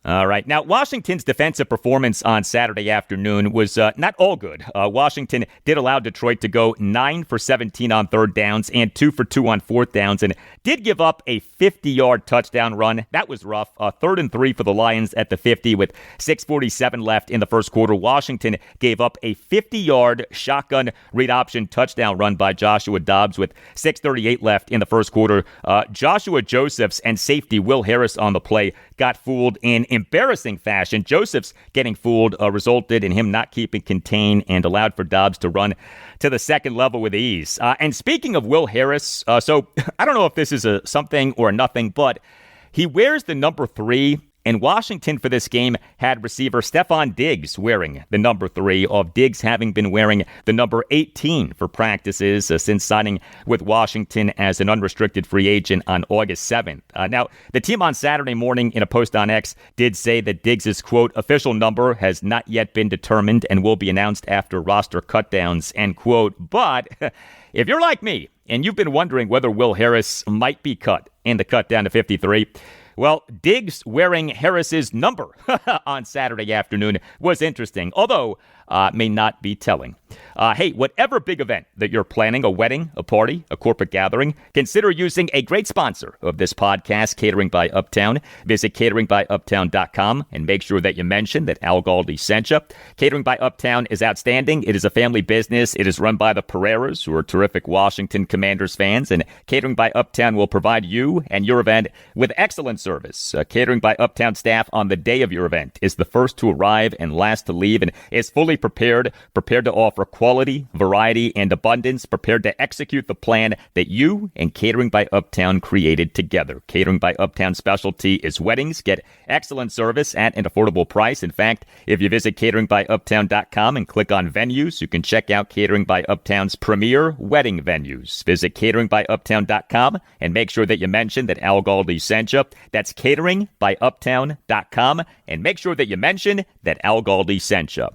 All right. Now, Washington's defensive performance on Saturday afternoon was not all good. Washington did allow Detroit to go 9 for 17 on third downs and 2 for 2 on fourth downs, and did give up a 50-yard touchdown run. That was rough. 3rd and 3 for the Lions at the 50 with 6:47 left in the first quarter. Washington gave up a 50-yard shotgun read option touchdown run by Joshua Dobbs with 6:38 left in the first quarter. Joshua Josephs and safety Will Harris on the play got fooled in embarrassing fashion. Josephs getting fooled resulted in him not keeping contained and allowed for Dobbs to run to the second level with ease. And speaking of Will Harris, so I don't know if this is a something or a nothing, but he wears the number 3. And Washington for this game had receiver Stephon Diggs wearing the number 3, of Diggs having been wearing the number 18 for practices since signing with Washington as an unrestricted free agent on August 7th. Now, the team on Saturday morning in a post on X did say that Diggs' quote, official number has not yet been determined and will be announced after roster cutdowns, end quote. But if you're like me and you've been wondering whether Will Harris might be cut in the cut down to 53, well, Diggs wearing Harris's number on Saturday afternoon was interesting, although may not be telling. Hey, whatever big event that you're planning, a wedding, a party, a corporate gathering, consider using a great sponsor of this podcast, Catering by Uptown. Visit cateringbyuptown.com and make sure that you mention that Al Galdi sent you. Catering by Uptown is outstanding. It is a family business. It is run by the Pereiras, who are terrific Washington Commanders fans, and Catering by Uptown will provide you and your event with excellent service. Catering by Uptown staff on the day of your event is the first to arrive and last to leave, and is fully prepared to offer quality, variety, and abundance, prepared to execute the plan that you and Catering by Uptown created together. Catering by Uptown specialty is weddings. Get excellent service at an affordable price. In fact, if you visit cateringbyuptown.com and click on venues, you can check out Catering by Uptown's premier wedding venues. Visit cateringbyuptown.com and make sure that you mention that Al Galdi sent you. That's cateringbyuptown.com, and make sure that you mention that Al Galdi sent you.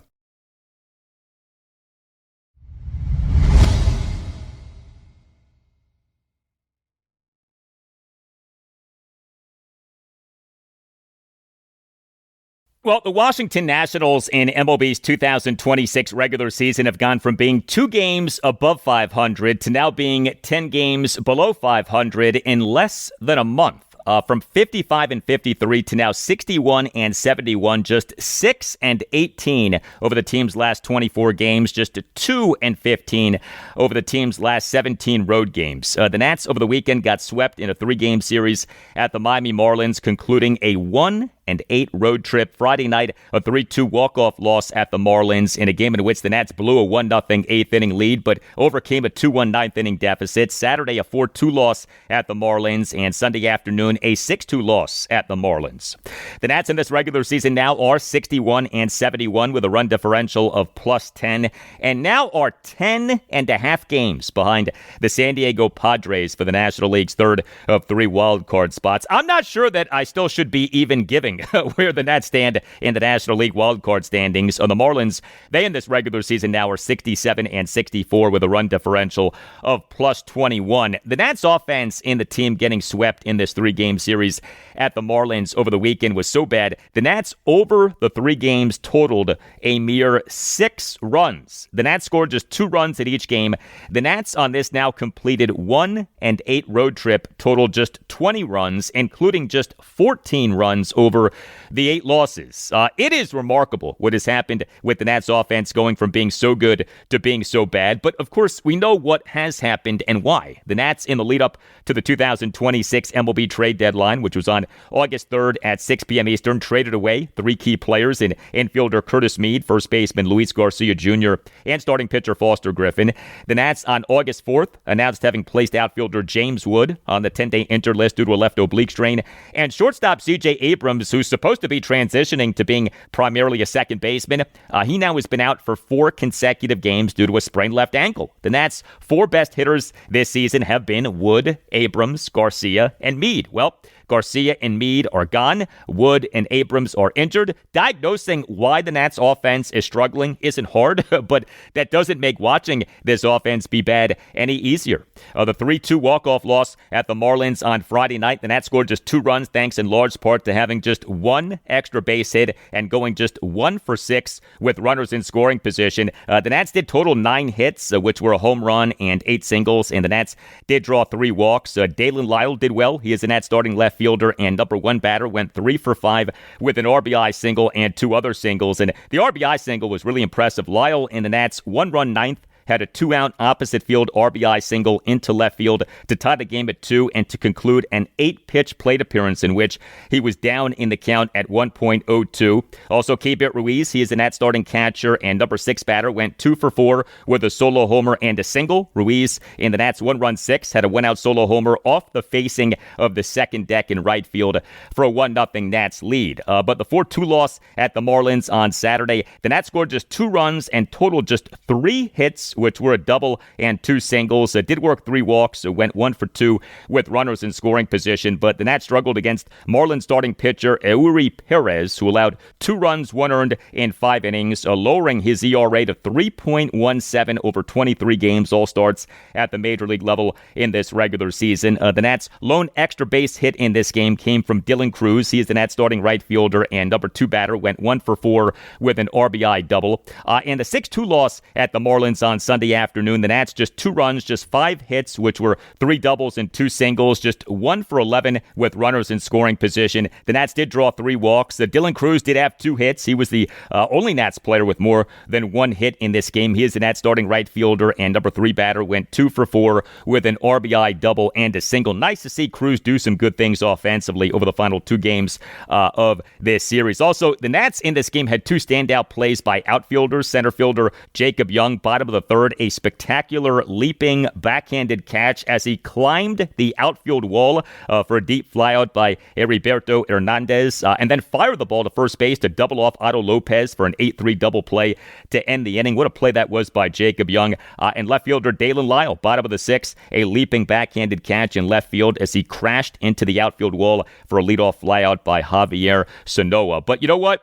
Well, the Washington Nationals in MLB's 2026 regular season have gone from being 2 games above 500 to now being 10 games below 500 in less than a month. From 55-53 to now 61-71, just 6-18 over the team's last 24 games, just 2-15 over the team's last 17 road games. The Nats over the weekend got swept in a 3-game series at the Miami Marlins, concluding a 1-8 road trip. Friday night, a 3-2 walk-off loss at the Marlins in a game in which the Nats blew a 1-0 eighth-inning lead, but overcame a 2-1 ninth-inning deficit. Saturday, a 4-2 loss at the Marlins, and Sunday afternoon, a 6-2 loss at the Marlins. The Nats in this regular season now are 61-71 with a run differential of +10, and now are 10.5 games behind the San Diego Padres for the National League's third of 3 wildcard spots. I'm not sure that I still should be even giving where the Nats stand in the National League wildcard standings. On the Marlins, they in this regular season now are 67-64 with a run differential of +21. The Nats offense in the team getting swept in this 3-game series at the Marlins over the weekend was so bad, the Nats over the 3 games totaled a mere 6 runs. The Nats scored just 2 runs at each game. The Nats on this now completed 1-8 road trip totaled just 20 runs, including just 14 runs over for the 8 losses. It is remarkable what has happened with the Nats offense going from being so good to being so bad. But of course, we know what has happened and why. The Nats, in the lead up to the 2026 MLB trade deadline, which was on August 3rd at 6 p.m. Eastern, traded away 3 key players in infielder Curtis Mead, first baseman Luis Garcia Jr., and starting pitcher Foster Griffin. The Nats on August 4th announced having placed outfielder James Wood on the 10-day injured list due to a left oblique strain, and shortstop C.J. Abrams, who's supposed to be transitioning to being primarily a second baseman, he now has been out for 4 consecutive games due to a sprained left ankle. The Nats' 4 best hitters this season have been Wood, Abrams, Garcia, and Mead. Well, Garcia and Mead are gone. Wood and Abrams are injured. Diagnosing why the Nats offense is struggling isn't hard, but that doesn't make watching this offense be bad any easier. The 3-2 walk-off loss at the Marlins on Friday night, the Nats scored just 2 runs thanks in large part to having just 1 extra base hit and going just 1 for 6 with runners in scoring position. The Nats did total 9 hits, which were a home run and 8 singles, and the Nats did draw 3 walks. Dalen Lyle did well. He is the Nats starting left fielder and number 1 batter, went 3 for 5 with an RBI single and 2 other singles. And the RBI single was really impressive. Lyle in the Nats' 1-run ninth had a 2-out opposite field RBI single into left field to tie the game at 2 and to conclude an 8-pitch plate appearance in which he was down in the count at 1.02. Also, Keibert Ruiz, he is the Nats starting catcher and number 6 batter, went 2 for 4 with a solo homer and a single. Ruiz in the Nats' 1-run 6 had a 1-out solo homer off the facing of the second deck in right field for a 1-0 Nats lead. But the 4-2 loss at the Marlins on Saturday, the Nats scored just 2 runs and totaled just 3 hits, which were a double and 2 singles. Did work 3 walks, went 1 for 2 with runners in scoring position, but the Nats struggled against Marlins starting pitcher Eury Perez, who allowed 2 runs, 1 earned in 5 innings, lowering his ERA to 3.17 over 23 games, all starts at the major league level in this regular season. The Nats' lone extra base hit in this game came from Dylan Cruz. He is the Nats starting right fielder and number 2 batter, went 1 for 4 with an RBI double. And the 6-2 loss at the Marlins on Sunday afternoon, the Nats just 2 runs, just 5 hits, which were 3 doubles and 2 singles, just 1 for 11 with runners in scoring position. The Nats did draw 3 walks. Dylan Cruz did have 2 hits. He was the only Nats player with more than 1 hit in this game. He is the Nats starting right fielder and number 3 batter, went 2 for 4 with an RBI double and a single. Nice to see Cruz do some good things offensively over the final 2 games of this series. Also, the Nats in this game had 2 standout plays by outfielders. Center fielder Jacob Young, bottom of the 3rd, a spectacular leaping backhanded catch as he climbed the outfield wall for a deep flyout by Heriberto Hernandez, and then fired the ball to first base to double off Otto Lopez for an 8-3 double play to end the inning. What a play that was by Jacob Young. And left fielder Dalen Lyle, bottom of the 6th, a leaping backhanded catch in left field as he crashed into the outfield wall for a leadoff flyout by Javier Sanoa. But you know what?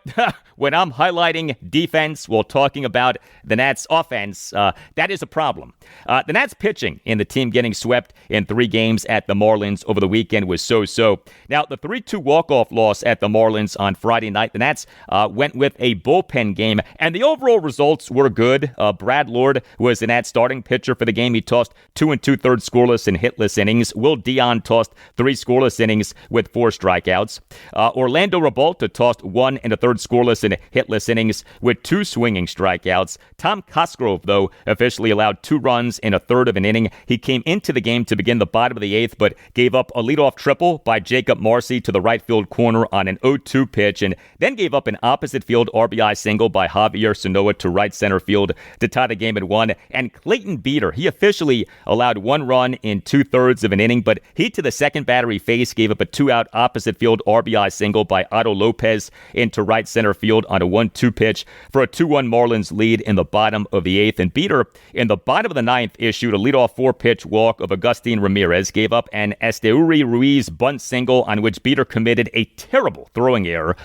When I'm highlighting defense while talking about the Nats offense, that is a problem. The Nats pitching in the team getting swept in 3 games at the Marlins over the weekend was so-so. Now, the 3-2 walk-off loss at the Marlins on Friday night, the Nats went with a bullpen game, and the overall results were good. Brad Lord was the Nats starting pitcher for the game. He tossed 2 2/3 scoreless and hitless innings. Will Dion tossed 3 scoreless innings with 4 strikeouts. Orlando Revolta tossed 1 1/3 scoreless and hitless innings with 2 swinging strikeouts. Tom Cosgrove, though, officially allowed 2 runs in 1/3 of an inning. He came into the game to begin the bottom of the 8th, but gave up a leadoff triple by Jacob Marcy to the right field corner on an 0-2 pitch, and then gave up an opposite field RBI single by Javier Sanoa to right center field to tie the game at 1. And Clayton Beeter, he officially allowed 1 run in 2/3 of an inning, but he to the second batter he faced gave up a 2-out opposite field RBI single by Otto Lopez into right center field on a 1-2 pitch for a 2-1 Marlins lead in the bottom of the 8th. And Beeter, in the bottom of the 9th, issued a leadoff 4-pitch walk of Agustin Ramirez, gave up an Esteuri Ruiz bunt single on which Beeter committed a terrible throwing error,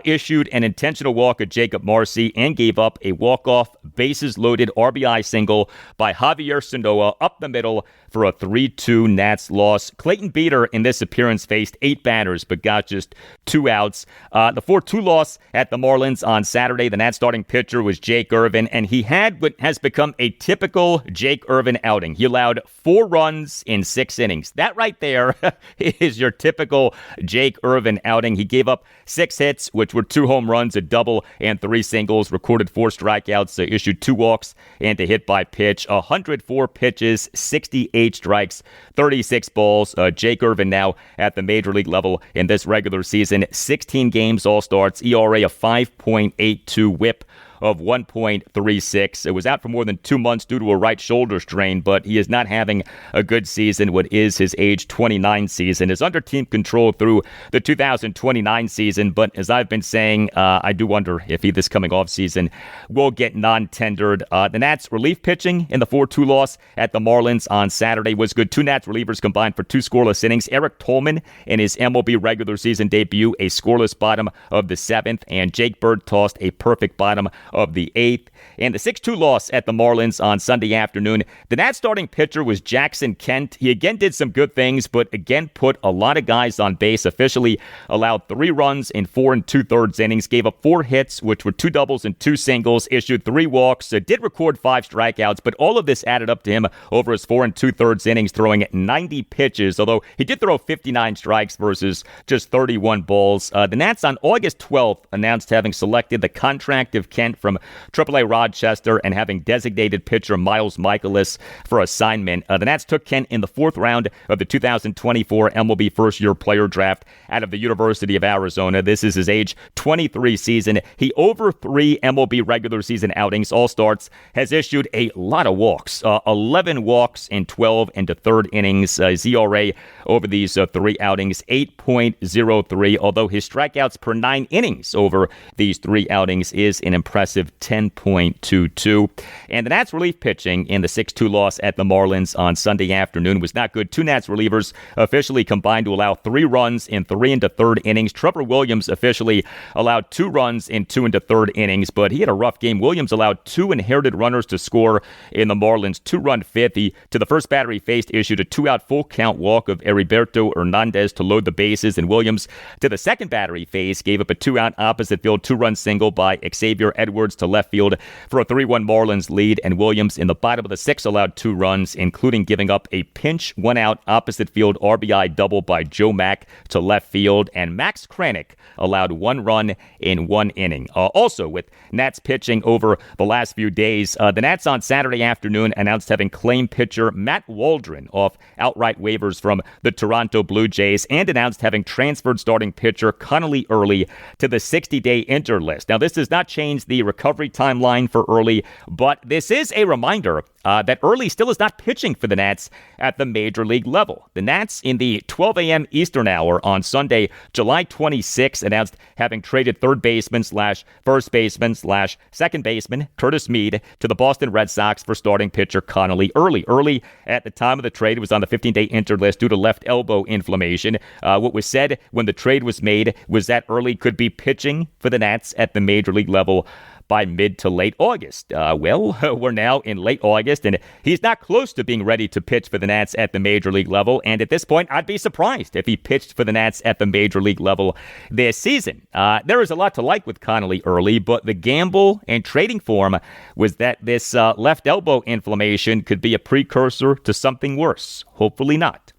issued an intentional walk of Jacob Marcy, and gave up a walk-off bases-loaded RBI single by Javier Sanoa up the middle for a 3-2 Nats loss. Clayton Beeter in this appearance faced 8 batters but got just 2 outs. The 4-2 loss at the Marlins on Saturday, the Nats starting pitcher was Jake Irvin, and he had what has become a typical Jake Irvin outing. He allowed 4 runs in 6 innings. That right there is your typical Jake Irvin outing. He gave up 6 hits, which were 2 home runs, a double, and 3 singles, recorded 4 strikeouts, issued 2 walks, and a hit by pitch. 104 pitches, 68 strikes, 36 balls. Jake Irvin now at the major league level in this regular season. 16 games, all starts, ERA of 5.82, whip of 1.36. It was out for more than 2 months due to a right shoulder strain, but he is not having a good season, what is his age 29 season. Is under team control through the 2029 season, but as I've been saying, I do wonder if he this coming off season will get non-tendered. The Nats relief pitching in the 4-2 loss at the Marlins on Saturday was good. 2 Nats relievers combined for 2 scoreless innings. Eric Tolman in his MLB regular season debut, a scoreless bottom of the 7th, and Jake Bird tossed a perfect bottom of the 8th. And the 6-2 loss at the Marlins on Sunday afternoon, the Nats starting pitcher was Jackson Kent. He again did some good things, but again put a lot of guys on base. Officially allowed 3 runs in 4 2/3 innings, gave up 4 hits, which were 2 doubles and 2 singles, issued 3 walks, did record 5 strikeouts, but all of this added up to him over his 4 2/3 innings, throwing 90 pitches, although he did throw 59 strikes versus just 31 balls. The Nats on August 12th announced having selected the contract of Kent from AAA Rochester and having designated pitcher Miles Michaelis for assignment. The Nats took Kent in the 4th round of the 2024 MLB first-year player draft out of the University of Arizona. This is his age 23 season. He, over 3 MLB regular season outings, all starts, has issued a lot of walks. 11 walks in 12 1/3 innings. His ERA over these 3 outings, 8.03, although his strikeouts per 9 innings over these 3 outings is an impressive 10.22. And the Nats relief pitching in the 6-2 loss at the Marlins on Sunday afternoon was not good. 2 Nats relievers officially combined to allow 3 runs in 3 1/3 innings. Trevor Williams officially allowed 2 runs in 2 1/3 innings, but he had a rough game. Williams allowed 2 inherited runners to score in the Marlins' 2-run 5th. He, to the first batter he faced, issued a 2-out full count walk of Heriberto Hernandez to load the bases, and Williams, to the second batter he faced, gave up a 2-out opposite field 2-run single by Xavier Edwards to left field for a 3-1 Marlins lead, and Williams in the bottom of the 6th allowed 2 runs, including giving up a pinch 1-out opposite field RBI double by Joe Mack to left field, and Max Kranick allowed 1 run in 1 inning. Also, with Nats pitching over the last few days, the Nats on Saturday afternoon announced having claimed pitcher Matt Waldron off outright waivers from the Toronto Blue Jays, and announced having transferred starting pitcher Connolly Early to the 60-day injured list. Now, this does not change the recovery timeline for Early, but this is a reminder that Early still is not pitching for the Nats at the major league level. The Nats in the 12 a.m. Eastern hour on Sunday, July 26, announced having traded third baseman / first baseman / second baseman Curtis Mead to the Boston Red Sox for starting pitcher Connolly Early. Early, at the time of the trade, was on the 15-day injured list due to left elbow inflammation. What was said when the trade was made was that Early could be pitching for the Nats at the major league level by mid to late August. Well, we're now in late August, and he's not close to being ready to pitch for the Nats at the major league level. And at this point, I'd be surprised if he pitched for the Nats at the major league level this season. There is a lot to like with Connolly Early, but the gamble and trading for him was that this left elbow inflammation could be a precursor to something worse. Hopefully not.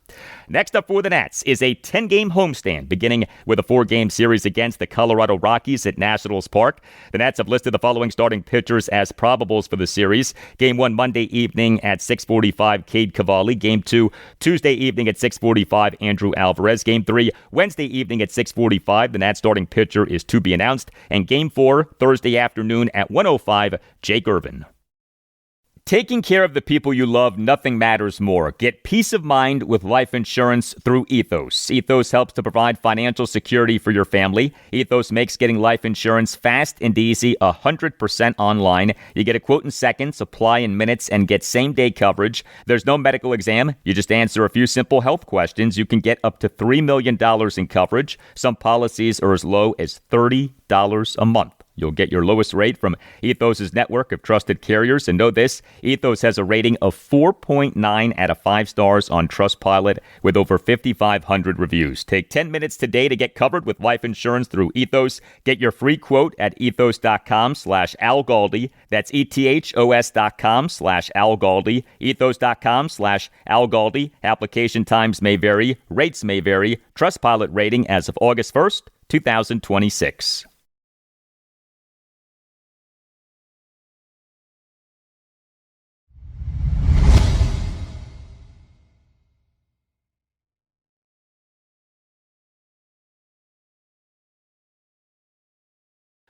Next up for the Nats is a 10-game homestand, beginning with a 4-game series against the Colorado Rockies at Nationals Park. The Nats have listed the following starting pitchers as probables for the series. Game 1 Monday evening at 6:45, Cade Cavalli. Game 2 Tuesday evening at 6:45, Andrew Alvarez. Game 3 Wednesday evening at 6:45. The Nats starting pitcher is to be announced. And Game 4 Thursday afternoon at 1:05, Jake Irvin. Taking care of the people you love, nothing matters more. Get peace of mind with life insurance through Ethos. Ethos helps to provide financial security for your family. Ethos makes getting life insurance fast and easy, 100% online. You get a quote in seconds, apply in minutes, and get same-day coverage. There's no medical exam. You just answer a few simple health questions. You can get up to $3 million in coverage. Some policies are as low as $30 a month. You'll get your lowest rate from Ethos' network of trusted carriers. And know this, Ethos has a rating of 4.9 out of 5 stars on Trustpilot with over 5,500 reviews. Take 10 minutes today to get covered with life insurance through Ethos. Get your free quote at ethos.com/Al Galdi. That's ethos.com/Al Galdi. Ethos.com/Al Galdi. Application times may vary. Rates may vary. Trustpilot rating as of August 1st, 2026.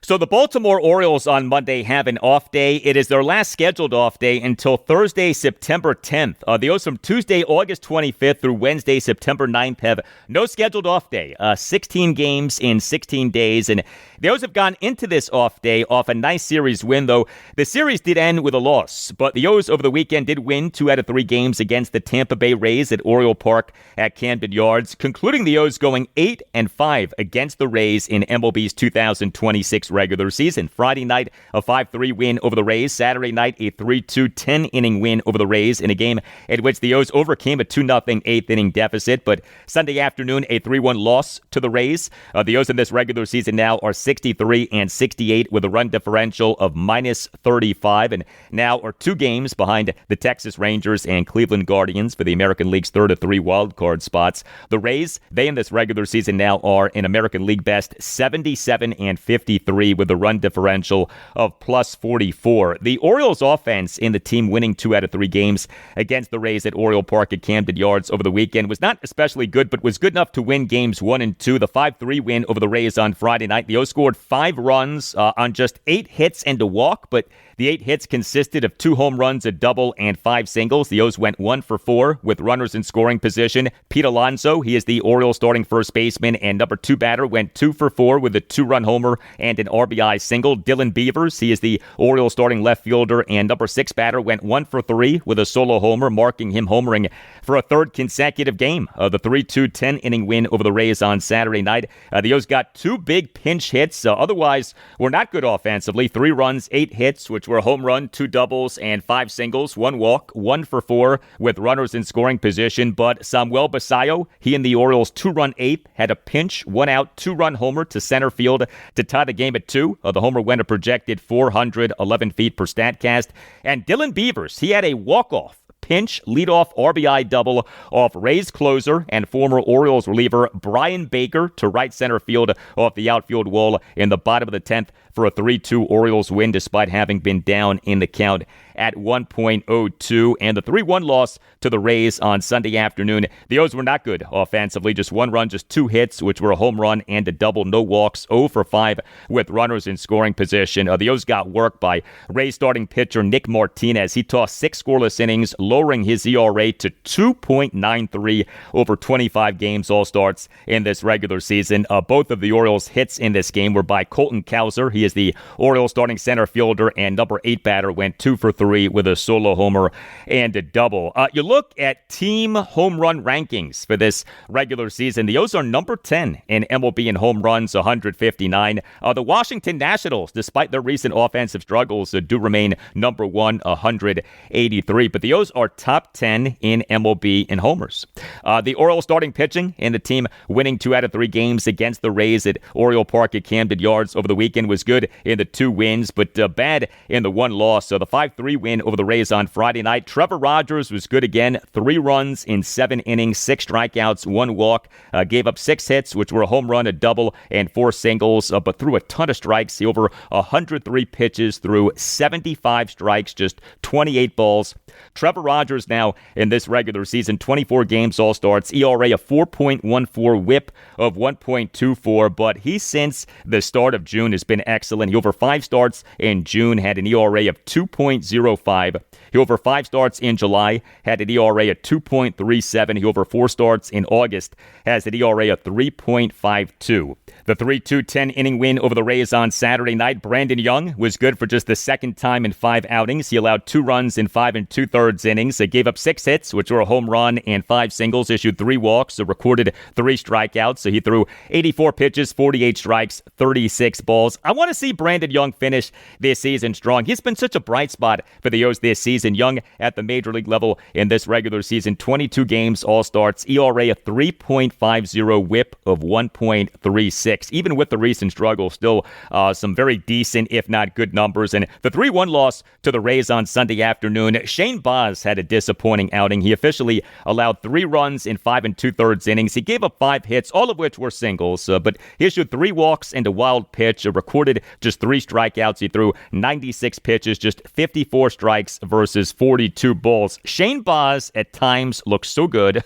So the Baltimore Orioles on Monday have an off day. It is their last scheduled off day until Thursday, September 10th. The O's from Tuesday, August 25th through Wednesday, September 9th have no scheduled off day. 16 games in 16 days. And the O's have gone into this off day off a nice series win, though the series did end with a loss. But the O's over the weekend did win 2 out of 3 games against the Tampa Bay Rays at Oriole Park at Camden Yards, concluding the O's going 8-5 against the Rays in MLB's 2026 regular season. Friday night, a 5-3 win over the Rays. Saturday night, a 3-2 10-inning win over the Rays in a game in which the O's overcame a 2-0 eighth-inning deficit. But Sunday afternoon, a 3-1 loss to the Rays. The O's in this regular season now are 63-68 with a run differential of -35, and now are 2 games behind the Texas Rangers and Cleveland Guardians for the American League's 3rd of 3 wildcard spots. The Rays, they in this regular season now are an American League best 77-53 with a run differential of +44. The Orioles offense in the team winning 2 out of 3 games against the Rays at Oriole Park at Camden Yards over the weekend was not especially good, but was good enough to win games 1 and 2. The 5-3 win over the Rays on Friday night. The O's scored 5 runs on just 8 hits and a walk, but the 8 hits consisted of 2 home runs, a double, and 5 singles. The O's went 1 for 4 with runners in scoring position. Pete Alonso, he is the Orioles starting first baseman and number 2 batter, went 2 for 4 with a 2-run homer and an RBI single. Dylan Beavers, he is the Orioles starting left fielder and number 6 batter, went 1 for 3 with a solo homer, marking him homering for a 3rd consecutive game. The 3-2 10-inning win over the Rays on Saturday night. The O's got 2 big pinch hits. Otherwise, were not good offensively. 3 runs, 8 hits, which were a home run, 2 doubles, and 5 singles, 1 walk, 1 for 4 with runners in scoring position. But Samuel Basallo, he and the Orioles' 2-run 8th had a pinch, 1 out, 2-run homer to center field to tie the game at 2. The homer went a projected 411 feet per Statcast. And Dylan Beavers, he had a walk-off pinch leadoff RBI double off Rays closer and former Orioles reliever Brian Baker to right center field off the outfield wall in the bottom of the 10th for a 3-2 Orioles win despite having been down in the count at 1.02. And the 3-1 loss to the Rays on Sunday afternoon. The O's were not good offensively. Just 1 run, just 2 hits, which were a home run and a double. No walks, 0 for 5 with runners in scoring position. The O's got work by Rays starting pitcher Nick Martinez. He tossed 6 scoreless innings, lowering his ERA to 2.93 over 25 games, all starts in this regular season. Both of the Orioles' hits in this game were by Colton Cowser. He is the Orioles starting center fielder and number 8 batter, went 2 for 3 with a solo homer and a double. You look at team home run rankings for this regular season. The O's are number 10 in MLB in home runs, 159. The Washington Nationals, despite their recent offensive struggles, do remain number 1, 183. But the O's are top 10 in MLB in homers. The Orioles starting pitching and the team winning 2 out of 3 games against the Rays at Oriole Park at Camden Yards over the weekend was good in the 2 wins, but bad in the 1 loss. So the 5-3 win over the Rays on Friday night. Trevor Rogers was good again. 3 runs in 7 innings, 6 strikeouts, 1 walk. Gave up 6 hits, which were a home run, a double, and 4 singles, but threw a ton of strikes. He over 103 pitches, threw 75 strikes, just 28 balls. Trevor Rogers now in this regular season, 24 games, all starts, ERA of 4.14, whip of 1.24, but he since the start of June has been excellent. He over 5 starts in June had an ERA of 2.02 2.05. He over 5 starts in July, had an ERA of 2.37. He over 4 starts in August, has an ERA of 3.52. The 3-2 10-inning win over the Rays on Saturday night. Brandon Young was good for just the second time in 5 outings. He allowed 2 runs in 5 2/3 innings. He gave up 6 hits, which were a home run, and 5 singles, issued 3 walks, so recorded 3 strikeouts. So he threw 84 pitches, 48 strikes, 36 balls. I want to see Brandon Young finish this season strong. He's been such a bright spot for the O's this season. Young at the major league level in this regular season, 22 games, all starts, ERA of 3.50, whip of 1.36. Even with the recent struggle, still some very decent, if not good numbers. And the 3-1 loss to the Rays on Sunday afternoon, Shane Baz had a disappointing outing. He officially allowed 3 runs in 5 2/3 innings. He gave up 5 hits, all of which were singles, but he issued 3 walks and a wild pitch, recorded just 3 strikeouts. He threw 96 pitches, just 54 strikes versus 42 balls. Shane Baz at times looks so good,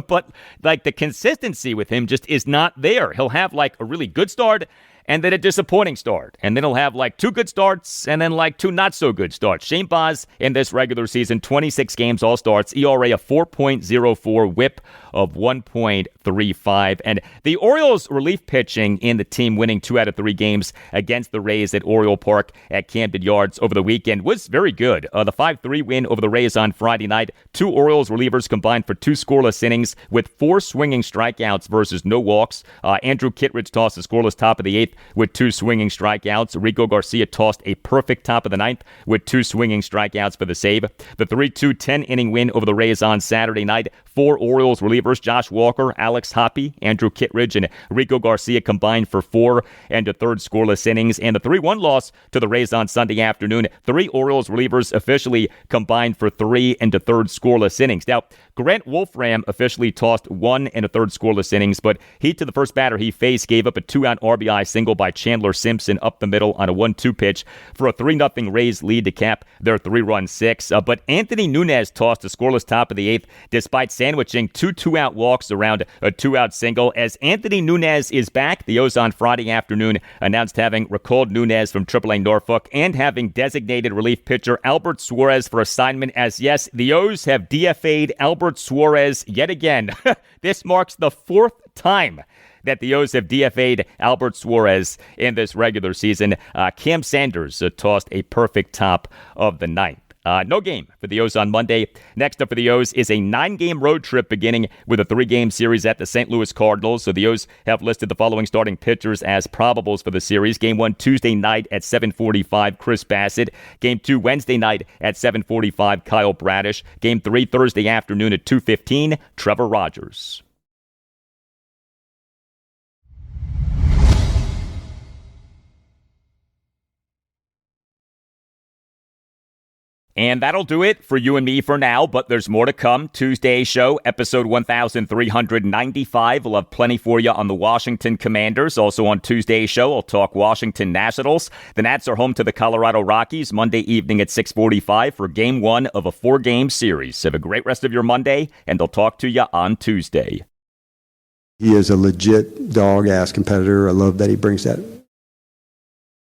but like the consistency with him just is not there. He'll have like a really good start and then a disappointing start. And then he'll have like 2 good starts and then like 2 not so good starts. Shane Baz in this regular season, 26 games, all starts, ERA of 4.04, whip of 1.35. And the Orioles relief pitching in the team winning 2 out of 3 games against the Rays at Oriole Park at Camden Yards over the weekend was very good. The 5-3 win over the Rays on Friday night. 2 Orioles relievers combined for 2 scoreless innings with 4 swinging strikeouts versus no walks. Andrew Kittredge tossed the scoreless top of the 8th with 2 swinging strikeouts. Rico Garcia tossed a perfect top of the 9th with 2 swinging strikeouts for the save. The 3-2 10-inning win over the Rays on Saturday night. 4 Orioles relievers, Josh Walker, Alex Hoppe, Andrew Kittredge, and Rico Garcia combined for 4 1/3 scoreless innings. And the 3-1 loss to the Rays on Sunday afternoon. 3 Orioles relievers officially combined for 3 1/3 scoreless innings. Now, Grant Wolfram officially tossed 1 1/3 scoreless innings, but he, to the first batter he faced, gave up a 2-out RBI single by Chandler Simpson up the middle on a 1-2 pitch for a 3-0 Rays lead to cap their 3-run 6. But Anthony Nunez tossed a scoreless top of the 8th despite sandwiching 2 2-out walks around a 2-out single. As Anthony Nunez is back, the O's on Friday afternoon announced having recalled Nunez from AAA Norfolk and having designated relief pitcher Albert Suarez for assignment, as yes, the O's have DFA'd Albert Suarez yet again. This marks the 4th time that the O's have DFA'd Albert Suarez in this regular season. Cam Sanders tossed a perfect top of the 9th. No game for the O's on Monday. Next up for the O's is a 9-game road trip beginning with a 3-game series at the St. Louis Cardinals. So the O's have listed the following starting pitchers as probables for the series. Game 1 Tuesday night at 7:45, Chris Bassett. Game 2 Wednesday night at 7:45, Kyle Bradish. Game 3 Thursday afternoon at 2:15, Trevor Rogers. And that'll do it for you and me for now, but there's more to come. Tuesday's show, episode 1395. We'll have plenty for you on the Washington Commanders. Also on Tuesday's show, I'll talk Washington Nationals. The Nats are home to the Colorado Rockies Monday evening at 6:45 for Game 1 of a 4-game series. Have a great rest of your Monday, and I'll talk to you on Tuesday. He is a legit dog-ass competitor. I love that he brings that